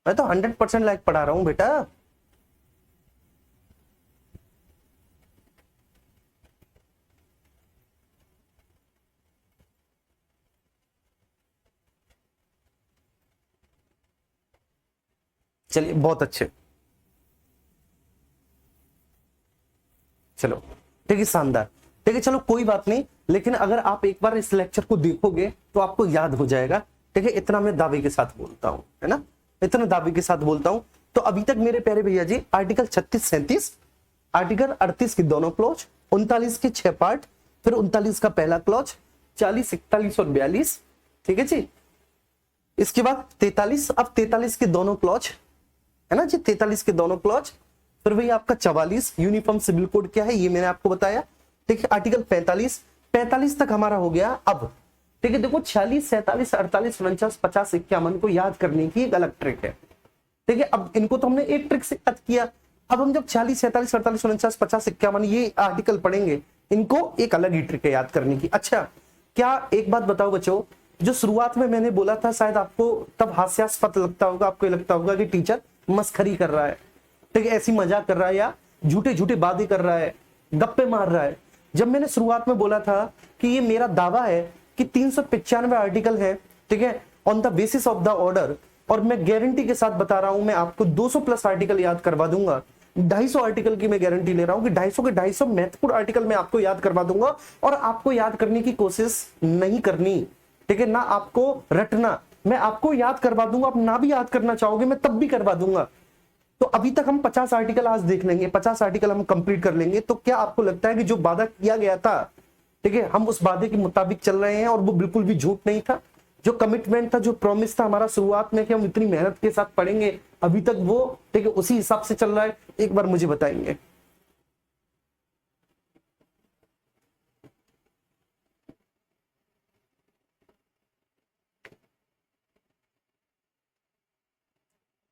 मैं तो 100% लाइक पढ़ा रहा हूं बेटा। चलिए, बहुत अच्छे। चलो ठीक है, शानदार। ठीक है, चलो कोई बात नहीं, लेकिन अगर आप एक बार इस लेक्चर को देखोगे तो आपको याद हो जाएगा। ठीक है, इतना मैं दावे के साथ बोलता हूं, है ना, इतना दावे के साथ बोलता हूं। तो अभी तक मेरे प्यारे भैया जी, आर्टिकल 36, 37, आर्टिकल 38 की दोनों क्लॉज, 39 के 6 पार्ट, फिर 39 का पहला क्लॉज, 40, 41 और 42, ठीक है जी। इसके बाद 43, अब 43 के दोनों क्लॉज, है ना जी, 43 के दोनों क्लॉज। फिर वही आपका 44, यूनिफॉर्म सिविल कोड क्या है ये मैंने आपको बताया। ठीक है, आर्टिकल 45, 45 तक हमारा हो गया। अब ठीक है, देखो 46, 47, 48, 49, 50, 51 को याद करने की एक अलग ट्रिक है। ठीक है, अब इनको तो हमने एक ट्रिक से याद किया। अब हम जब 46, 47, 48, 49, 50, 51 ये आर्टिकल पढ़ेंगे, इनको एक अलग ही ट्रिक है याद करने की। अच्छा, क्या एक बात बताओ बच्चों, जो शुरुआत में मैंने बोला था, शायद आपको तब हास्यास्पद लगता होगा, आपको लगता होगा कि टीचर मस्खरी कर रहा है, ठीक है, ऐसी मजाक कर रहा है या झूठे झूठे बातें कर रहा है, गप्पे मार रहा है। जब मैंने शुरुआत में बोला था कि ये मेरा दावा है कि 395 आर्टिकल है, ठीक है, on the basis of the order, और मैं गारंटी के साथ बता रहा हूं, मैं आपको 200 प्लस आर्टिकल याद करवा दूंगा। 250 आर्टिकल की मैं गारंटी ले रहा हूं कि 250 के 250 महत्वपूर्ण आर्टिकल मैं आपको याद करवा दूंगा। और आपको याद करने की कोशिश नहीं करनी, ठीक है, ना आपको रटना, मैं आपको याद करवा दूंगा। आप ना भी याद करना चाहोगे मैं तब भी करवा दूंगा। तो अभी तक हम 50 आर्टिकल आज देख लेंगे, 50 आर्टिकल हम कंप्लीट कर लेंगे। तो क्या आपको लगता है कि जो वादा किया गया था, ठीक है, हम उस वादे के मुताबिक चल रहे हैं और वो बिल्कुल भी झूठ नहीं था? जो कमिटमेंट था, जो प्रॉमिस था हमारा शुरुआत में कि हम इतनी मेहनत के साथ पढ़ेंगे, अभी तक वो, ठीक है, उसी हिसाब से चल रहा है? एक बार मुझे बताएंगे।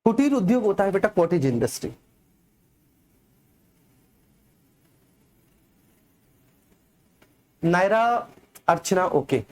कुटीर उद्योग होता है बेटा कॉटेज इंडस्ट्री। नायरा, अर्चना, ओके।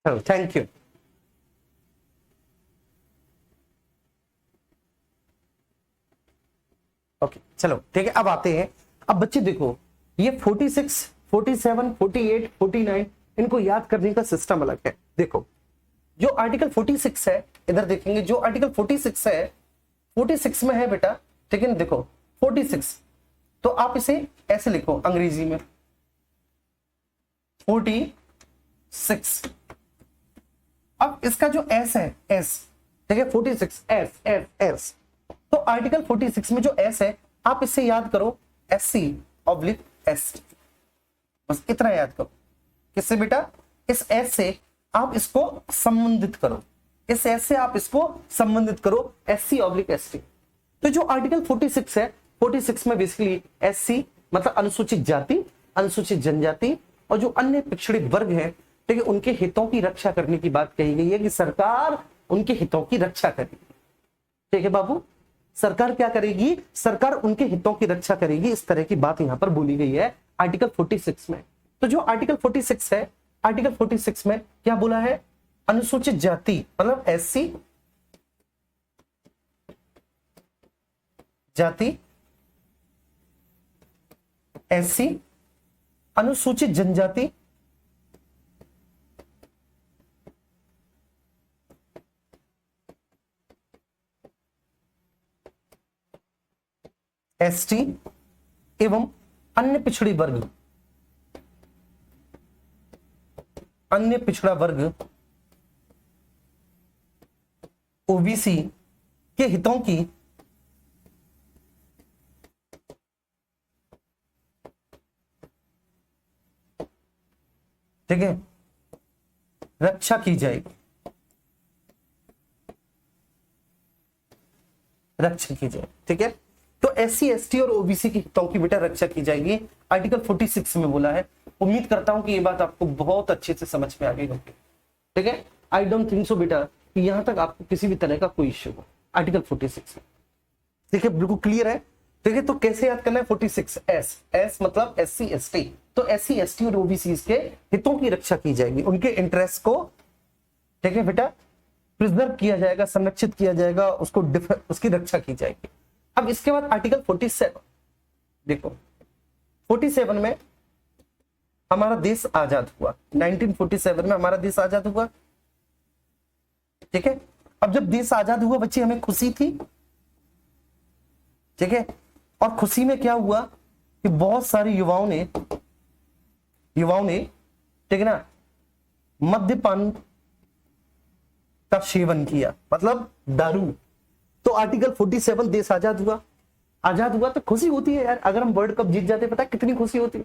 चलो थैंक यू। ओके चलो ठीक है, अब आते हैं। अब बच्चे देखो, ये 46, 47, 48, 49 इनको याद करने का सिस्टम अलग है। देखो जो आर्टिकल 46 है, इधर देखेंगे, जो आर्टिकल 46 है, 46 में है बेटा, ठीक है ना, देखो 46, तो आप इसे ऐसे लिखो अंग्रेजी में 46। अब इसका जो एस है, एस, ठीक है, 46 एस एस एस, तो आर्टिकल 46 में जो एस है, आप इससे याद करो SC/ST, बस इतना याद करो। किससे बेटा? इस एस से आप इसको संबंधित करो, इस एस से आप इसको संबंधित करो SC/ST। तो जो आर्टिकल 46 है, 46 में बेसिकली SC मतलब अनुसूचित जाति, अनुसूचित जनजाति और जो अन्य पिछड़े वर्ग हैं, ठीक है, उनके हितों की रक्षा करने की बात कही गई है कि सरकार उनके हितों की रक्षा करेगी। ठीक है बाबू, सरकार क्या करेगी? सरकार उनके हितों की रक्षा करेगी, इस तरह की बात यहां पर बोली गई है आर्टिकल 46 में। तो जो आर्टिकल 46 है, आर्टिकल 46 में क्या बोला है? अनुसूचित जाति मतलब SC जाति, SC अनुसूचित जनजाति, ST एवं अन्य पिछड़ी वर्ग, अन्य पिछड़ा वर्ग OBC के हितों की ठीक है रक्षा की जाएगी, रक्षा की जाए। ठीक है, तो SC ST और OBC के हितों की बेटा रक्षा की जाएगी, आर्टिकल 46 में बोला है। उम्मीद करता हूं कि ये बात आपको बहुत अच्छे से समझ में आ गई होगी। ठीक है, आई डोंट थिंक सो बेटा कि यहां तक आपको किसी भी तरह का कोई इश्यू हो आर्टिकल 46 में। ठीक है, बिल्कुल क्लियर है। ठीक है, तो कैसे याद करना है? 46 एस मतलब SC ST, तो SC ST और OBC के हितों की रक्षा की जाएगी, उनके इंटरेस्ट को ठीक है बेटा प्रिजर्व किया जाएगा, संरक्षित किया जाएगा, उसको उसकी रक्षा की जाएगी। अब इसके बाद आर्टिकल 47 देखो, 47 में हमारा देश आजाद हुआ, 1947 में हमारा देश आजाद हुआ। ठीक है, अब जब देश आजाद हुआ बच्चे, हमें खुशी थी। ठीक है, और खुशी में क्या हुआ कि बहुत सारे युवाओं ने ठीक है ना मद्यपान का सेवन किया, मतलब दारू। तो आर्टिकल 47 देश आजाद हुआ, आजाद हुआ तो खुशी होती है यार। अगर हम वर्ल्ड कप जीत जाते, पता है कितनी खुशी होती है।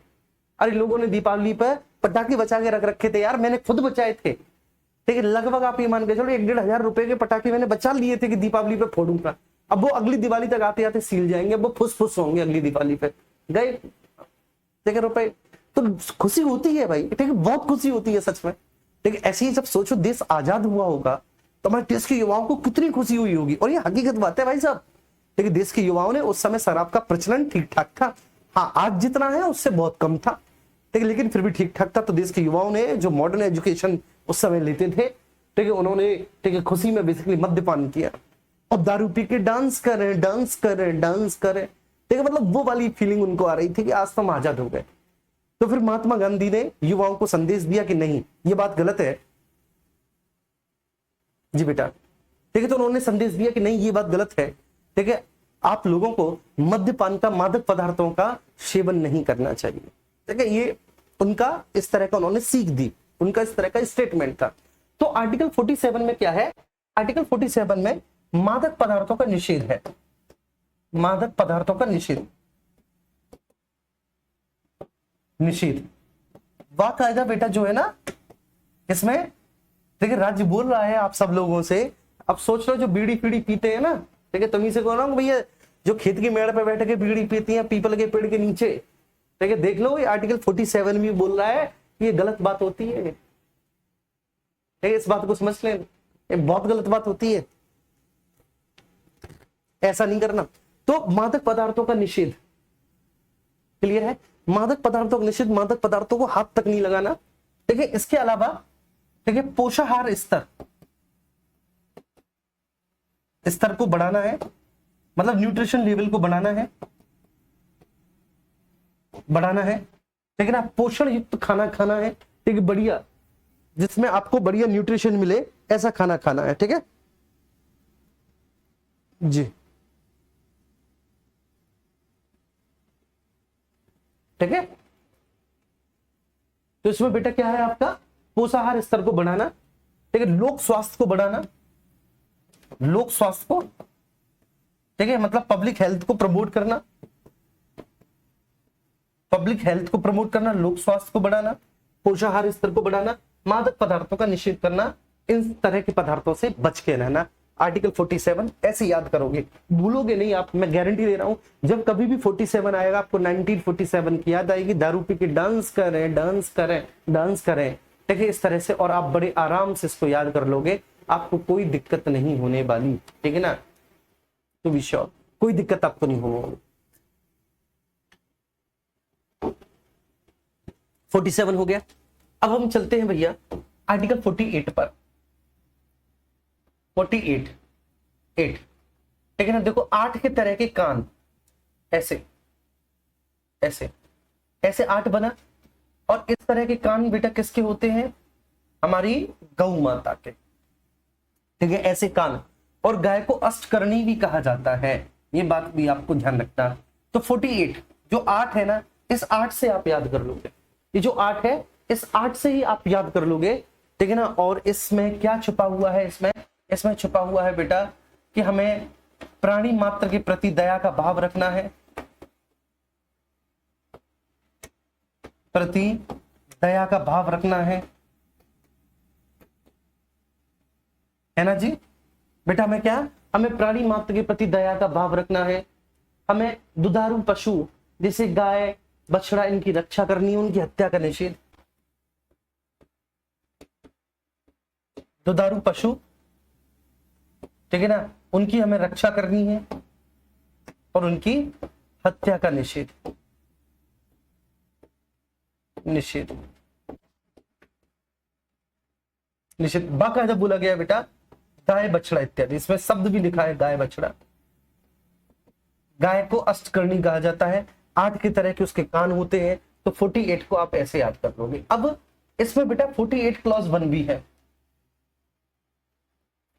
अरे लोगों ने दीपावली पर पटाखे बचा के रख रखे थे यार, मैंने खुद बचाए थे। ठीक है, लगभग आप ये मान के चलो 1-1.5 रुपए के पटाखे मैंने बचा लिए थे कि दीपावली पे फोड़ूंगा। अब वो अगली दिवाली तक आते आते सील जाएंगे, अब वो फुस होंगे अगली दिवाली पे, गए ठीक है रुपए। तो खुशी होती है भाई, ठीक है, बहुत खुशी होती है सच में। ठीक है, ऐसे ही जब सोचो देश आजाद हुआ होगा तो हमारे देश के युवाओं को कितनी खुशी हुई होगी। और ये हकीकत बात है भाई साहब। ठीक है, देश के युवाओं ने उस समय शराब का प्रचलन ठीक ठाक था। हाँ, आज जितना है उससे बहुत कम था, ठीक है, लेकिन फिर भी ठीक ठाक था। तो देश के युवाओं ने जो मॉडर्न एजुकेशन उस समय लेते थे, ठीक है, उन्होंने ठीक है खुशी में बेसिकली मद्यपान किया और दारू पी के डांस करें डांस करें डांस करें। ठीक है, मतलब वो वाली फीलिंग उनको आ रही थी कि आज तो हम आजाद हो गए। तो फिर महात्मा गांधी ने युवाओं को संदेश दिया कि नहीं, ये बात गलत है जी बेटा। ठीक है, तो उन्होंने संदेश दिया कि नहीं, ये बात गलत है। ठीक है, आप लोगों को मद्यपान का, मादक पदार्थों का सेवन नहीं करना चाहिए। ठीक है, ये उनका इस तरह का उन्होंने सीख दी, उनका इस तरह का स्टेटमेंट था। तो आर्टिकल 47 में क्या है? आर्टिकल 47 में मादक पदार्थों का निषेध है, मादक पदार्थों का निषेध, निषेध बाकायदा बेटा जो है ना इसमें। ठीक है, राज्य बोल रहा है आप सब लोगों से। अब सोच लो जो बीड़ी पीड़ी पीते हैं ना, ठीक है, तुम्ही से कह रहा हूं भैया, जो खेत की मेड़ पे बैठ के बीड़ी पीती हैं पीपल के पेड़ के नीचे, ठीक है, देख लो ये आर्टिकल 47 में बोल रहा है कि ये गलत बात होती है। ठीक है, इस बात को समझ लें, ये बहुत गलत बात होती है, ऐसा नहीं करना। तो मादक पदार्थों का निषेध क्लियर है, मादक पदार्थों का निषेध, मादक पदार्थों को हाथ तक नहीं लगाना। ठीक है, इसके अलावा ठीक है, पोषाहार स्तर, स्तर को बढ़ाना है, मतलब न्यूट्रिशन लेवल को बढ़ाना है, बढ़ाना है, ठीक है ना। पोषण युक्त खाना खाना है, ठीक है, बढ़िया, जिसमें आपको बढ़िया न्यूट्रिशन मिले, ऐसा खाना खाना है, ठीक है जी, ठीक है। तो इसमें बेटा क्या है आपका, पोषाहार स्तर को बढ़ाना, ठीक है, लोक स्वास्थ्य को बढ़ाना, लोक स्वास्थ्य को, ठीक है, मतलब पब्लिक हेल्थ को प्रमोट करना, पब्लिक हेल्थ को प्रमोट करना, लोक स्वास्थ्य को बढ़ाना, पोषाहार स्तर को बढ़ाना, मादक पदार्थों का निषेध करना, इन तरह के पदार्थों से बच के रहना। आर्टिकल 47 ऐसे याद करोगे, भूलोगे नहीं आप, मैं गारंटी दे रहा हूं। जब कभी भी 47 आएगा आपको 1947 की याद आएगी, दारू पी के डांस करें, डांस करें, डांस करें, ठीक है, इस तरह से, और आप बड़े आराम से इसको याद कर लोगे, आपको कोई दिक्कत नहीं होने वाली, ठीक है ना, तो बी श्योर कोई दिक्कत आपको नहीं होगी। 47 हो गया। अब हम चलते हैं भैया आर्टिकल 48 पर। 48 8, ठीक है ना। देखो 8 के तरह के कान, ऐसे ऐसे ऐसे 8 बना, और इस तरह के कान बेटा किसके होते हैं, हमारी गौ माता के, ठीक है, ऐसे कान। और गाय को अष्टकर्णी भी कहा जाता है, ये बात भी आपको ध्यान रखना। तो 48 जो 8 है ना, इस 8 से आप याद कर लोगे, ये जो 8 है इस 8 से ही आप याद कर लोगे, ठीक है ना। और इसमें क्या छुपा हुआ है, इसमें छुपा हुआ है बेटा कि हमें प्राणी मात्र के प्रति दया का भाव रखना है, प्रति दया का भाव रखना है ना जी बेटा। हमें क्या, हमें प्राणी मात्र के प्रति दया का भाव रखना है, हमें दुधारू पशु जैसे गाय बछड़ा इनकी रक्षा करनी है, उनकी हत्या का निषेध। दुधारू पशु, ठीक है ना, उनकी हमें रक्षा करनी है और उनकी हत्या का निषेध, निषेध निषेध। बाकायदा बोला गया बेटा गाय बछड़ा इत्यादि, इसमें शब्द भी लिखा है गाय बछड़ा। गाय को अष्टकर्णी कहा जाता है, 8 की तरह के उसके कान होते हैं। तो 48 को आप ऐसे याद कर लोगे। अब इसमें बेटा 48 क्लॉज 1 भी है,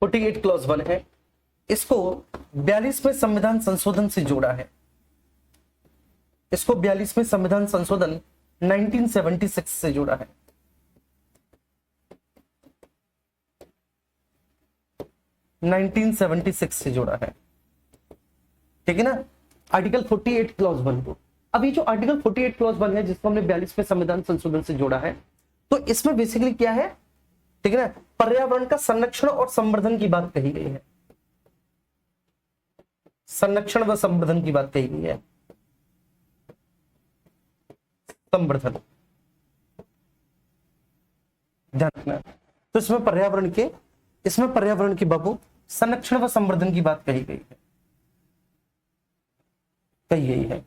48 क्लॉज 1 है, इसको 42वें संविधान संशोधन से जोड़ा है, इसको 42वें संविधान संशोधन 1976 से जोड़ा है, 1976 से जोड़ा है, ठीक है ना, आर्टिकल 48 क्लॉज 1 को। अब ये जो आर्टिकल 48 क्लॉज 1 है जिसको हमने 42वें संविधान संशोधन से जोड़ा है, तो इसमें बेसिकली क्या है, ठीक है ना, पर्यावरण का संरक्षण और संवर्धन की बात कही गई है, संरक्षण व संवर्धन की बात कही गई है, संवर्धन, ध्यान रखना। तो इसमें पर्यावरण की बाबू संरक्षण व संवर्धन की बात कही गई है, कही गई है,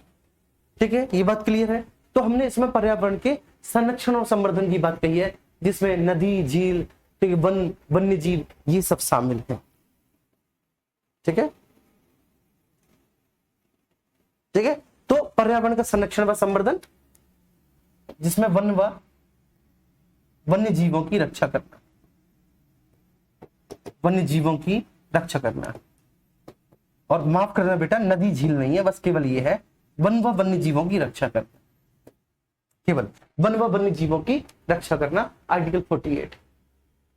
ठीक है, ये बात क्लियर है। तो हमने इसमें पर्यावरण के संरक्षण और संवर्धन की बात कही है, जिसमें नदी, झील, ठीक है, वन, वन्य जीव, ये सब शामिल है, ठीक है, ठीक है। तो पर्यावरण का संरक्षण व संवर्धन, जिसमें वन व वन्य जीवों की रक्षा करना, वन्य जीवों की रक्षा करना, और माफ करना बेटा नदी झील नहीं है, बस केवल ये है वन व वन्य जीवों की रक्षा करना, केवल वन व वन्य जीवों की रक्षा करना, आर्टिकल 48,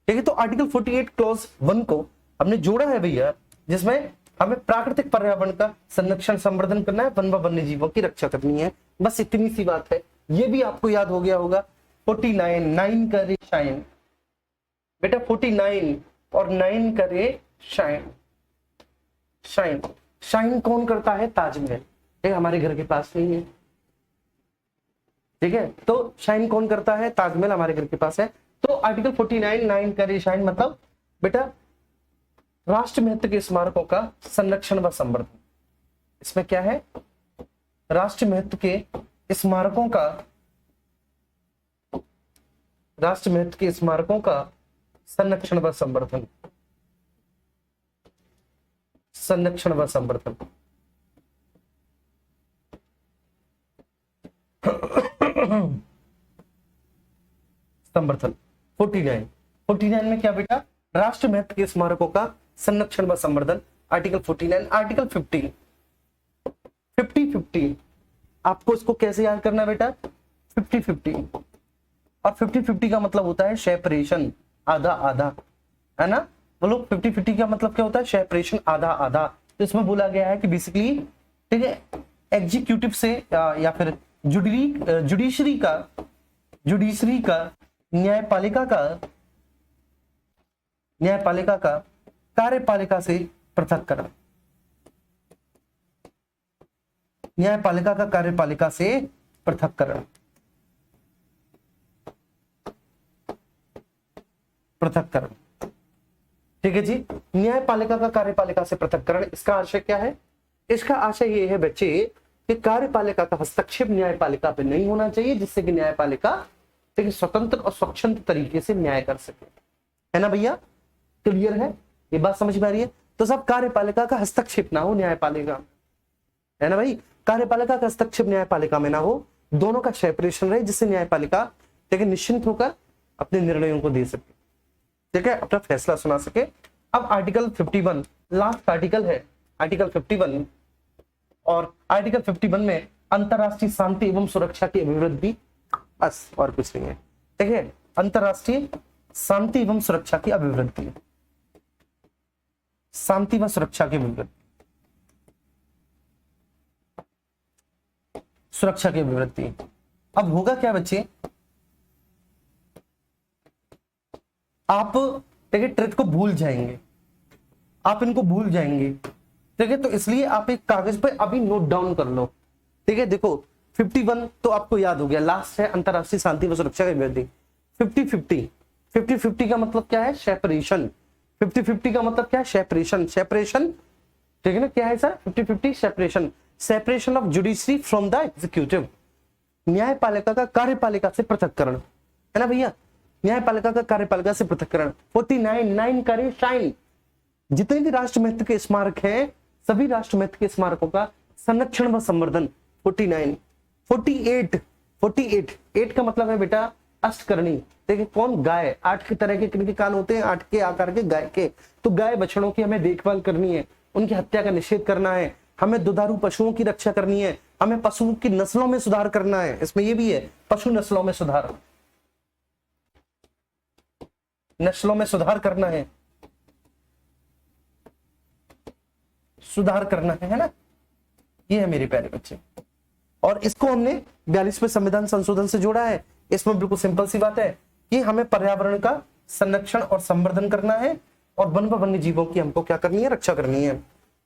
ठीक है। तो आर्टिकल 48 क्लॉज 1 को हमने जोड़ा है भैया, जिसमें हमें प्राकृतिक पर्यावरण का संरक्षण संवर्धन करना है, वन व वन्य जीवों की रक्षा करनी है, बस इतनी सी बात है। ये भी आपको याद हो गया होगा। 49 9 करे शाइन बेटा, 49 और 9 करे शाइन, शाइन, शाइन कौन करता है, ताजमहल, ठीक, हमारे घर के पास नहीं है, ठीक है, तो शाइन कौन करता है, ताजमहल हमारे घर के पास है। तो आर्टिकल 49 9 करे शाइन मतलब बेटा राष्ट्र महत्व के स्मारकों का संरक्षण व संवर्धन। इसमें क्या है, राष्ट्र महत्व के स्मारकों का, राष्ट्र महत्व के स्मारकों का संरक्षण व संवर्धन, संरक्षण व संवर्धन। समर्थन 49, 49 में क्या बेटा, राष्ट्र महत्व के स्मारकों का संरक्षण व संवर्धन, आर्टिकल 49। आर्टिकल 50, 50 आपको इसको कैसे याद करना है बेटा, 50 और 50 का मतलब होता है सेपरेशन, आधा आधा, है ना। बोलो 50 का मतलब क्या होता है, सेपरेशन, आधा आधा। तो इसमें बोला गया है कि बेसिकली, ठीक है, एग्जीक्यूटिव से या फिर जुडिशरी का न्यायपालिका का कार्यपालिका से पृथक्करण, न्यायपालिका का कार्यपालिका से पृथक्करण, ठीक है जी। न्यायपालिका का कार्यपालिका से पृथक्करण, इसका आशय क्या है, इसका आशय ये है बच्चे कि कार्यपालिका का हस्तक्षेप न्यायपालिका पे नहीं होना चाहिए, जिससे कि न्यायपालिका स्वतंत्र और स्वच्छंद तरीके से न्याय कर सके, है ना भैया। क्लियर है, ये बात समझ में आ रही है। तो सब कार्यपालिका का हस्तक्षेप ना हो न्यायपालिका, है ना भाई, कार्यपालिका का हस्तक्षेप न्यायपालिका में ना हो, दोनों का सेपरेशन रहे, जिससे न्यायपालिका ठीक है निश्चिंत होकर अपने निर्णयों को दे सके, ठीक है, अपना फैसला सुना सके। अब आर्टिकल 51 लास्ट आर्टिकल है, आर्टिकल 51, और आर्टिकल 51 में अंतरराष्ट्रीय शांति एवं सुरक्षा की अभिवृद्धि, बस और कुछ नहीं है, ठीक है। अंतरराष्ट्रीय शांति एवं सुरक्षा की अभिवृद्धि, शांति व सुरक्षा की अभिवृद्धि, सुरक्षा की अभिवृद्धि। अब होगा क्या बच्चे, आप ठीक है ट्रिक को भूल जाएंगे, आप इनको भूल जाएंगे, ठीक है। तो इसलिए आप एक कागज पे अभी नोट डाउन कर लो, ठीक है। देखो 51 तो आपको याद हो गया, लास्ट है अंतरराष्ट्रीय शांति व सुरक्षा की अभिवृद्धि। 50 का मतलब क्या है, सेपरेशन। 50 का मतलब क्या है, सेपरेशन, सेपरेशन, ठीक है ना, क्या है sir, 50 separation, separation of judiciary from the executive, न्यायपालिका का कार्यपालिका से पृथक्करण, है ना भैया, न्यायपालिका का कार्यपालिका से पृथक्करण। 49 9 करे शाइन, जितने भी राष्ट्र महत्व के स्मारक हैं, सभी राष्ट्र महत्व के स्मारकों का संरक्षण व संवर्धन। 49 48 8 का मतलब है बेटा अष्टकर्णी, देखिए कौन, गाय। 8 तरह के किनके कान होते हैं, 8 के आकार के गाय के। तो गाय बछड़ों की हमें देखभाल करनी है, उनकी हत्या का निषेध करना है, हमें दुधारू पशुओं की रक्षा करनी है, हमें पशुओं की नस्लों में सुधार करना है, इसमें ये भी है पशु नस्लों में सुधार, नस्लों में सुधार करना है, सुधार करना है ना, ये है मेरे प्यारे बच्चे। और इसको हमने 42वें संविधान संशोधन से जोड़ा है। इसमें बिल्कुल सिंपल सी बात है कि हमें पर्यावरण का संरक्षण और संवर्धन करना है, और वन व वन्य जीवों की हमको क्या करनी है, रक्षा करनी है।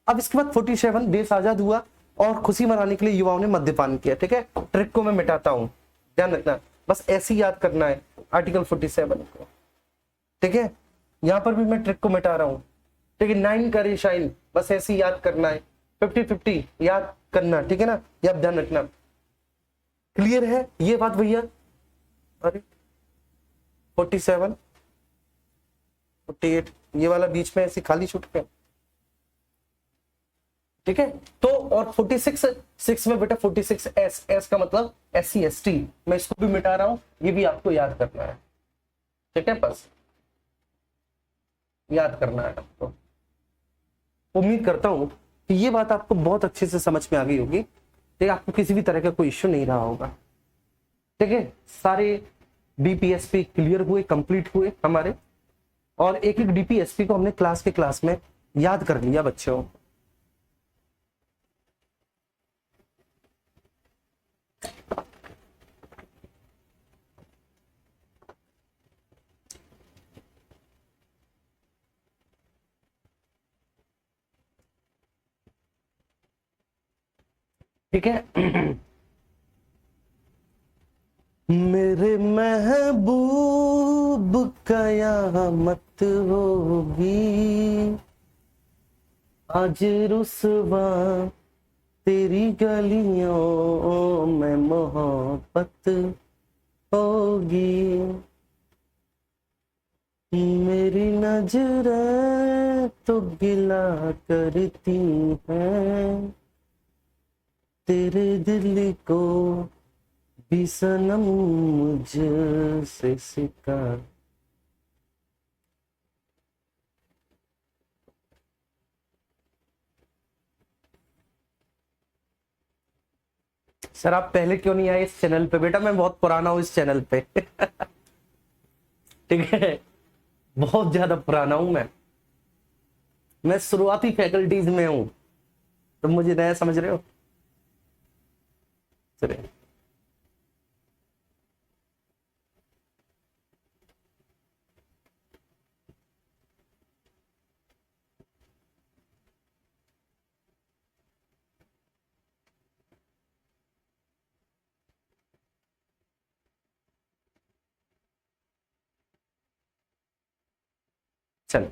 अब इसके बाद 47 देश आजाद हुआ और खुशी मनाने के लिए युवाओं ने मद्यपान किया, ठीक है। ट्रिक को मैं मिटाता हूं, ध्यान रखना, बस ऐसे ही याद करना है आर्टिकल 47 को, ठीक है। यहां पर भी मैं ट्रिक को मिटा रहा हूं, ठीक है। 9 करे शाइन, बस ऐसे ही याद करना है, 50 याद करना, ठीक है ना, ये आप ध्यान रखना। क्लियर है ये बात भैया। अरे 47 48 ये वाला बीच में ऐसे खाली छूट गया, ठीक है। तो और 46 में बेटा 46 एस का मतलब SC ST, मैं इसको भी मिटा रहा हूं, ये भी आपको याद करना है, ठीक है, बस याद करना है आपको। उम्मीद करता हूं कि ये बात आपको बहुत अच्छे से समझ में आ गई होगी, ठीक है, आपको किसी भी तरह का कोई इश्यू नहीं रहा होगा, ठीक है। सारे DPSP क्लियर हुए, कंप्लीट हुए हमारे, और एक एक DPSP को हमने क्लास में याद कर लिया बच्चों। ठीक है। मेरे महबूब कयामत होगी, आज रुसवा तेरी गलियों में मोहब्बत होगी। मेरी नजरें तो गिला करती हैं तेरे दिल को भी सनम मुझसे सिखा। सर आप पहले क्यों नहीं आए इस चैनल पे? बेटा मैं बहुत पुराना हूं इस चैनल पे। ठीक है, बहुत ज्यादा पुराना हूं मैं शुरुआती फैकल्टीज में हूं। तुम मुझे नया समझ रहे हो? चलिए चलो,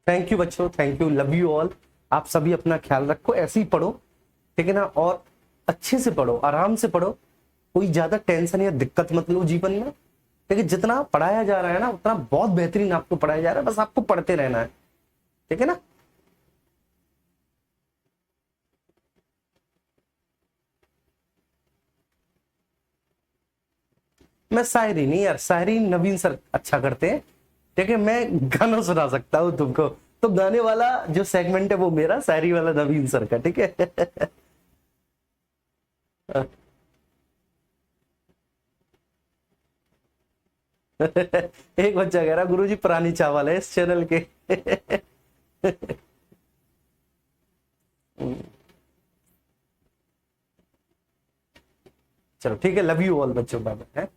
थैंक यू बच्चों, thank you, love you all. आप सभी अपना ख्याल रखो, ऐसे ही पढ़ो, ठीक है ना? और अच्छे से पढ़ो, आराम से पढ़ो, कोई ज्यादा टेंशन या दिक्कत मत लो जीवन में। ठीक है, जितना पढ़ाया जा रहा है ना उतना बहुत बेहतरीन आपको पढ़ाया जा रहा है, बस आपको पढ़ते रहना है। ठीक है ना? मैं शायरी नहीं यार, शायरी नवीन सर अच्छा करते हैं। ठीक है, मैं गाना सुना सकता हूँ तुमको, तो गाने वाला जो सेगमेंट है वो मेरा, शायरी वाला नवीन सर का। ठीक है। एक बच्चा कह रहा गुरुजी पुरानी चावल है इस चैनल के। चलो ठीक है, लव यू ऑल बच्चों, बाय बाय।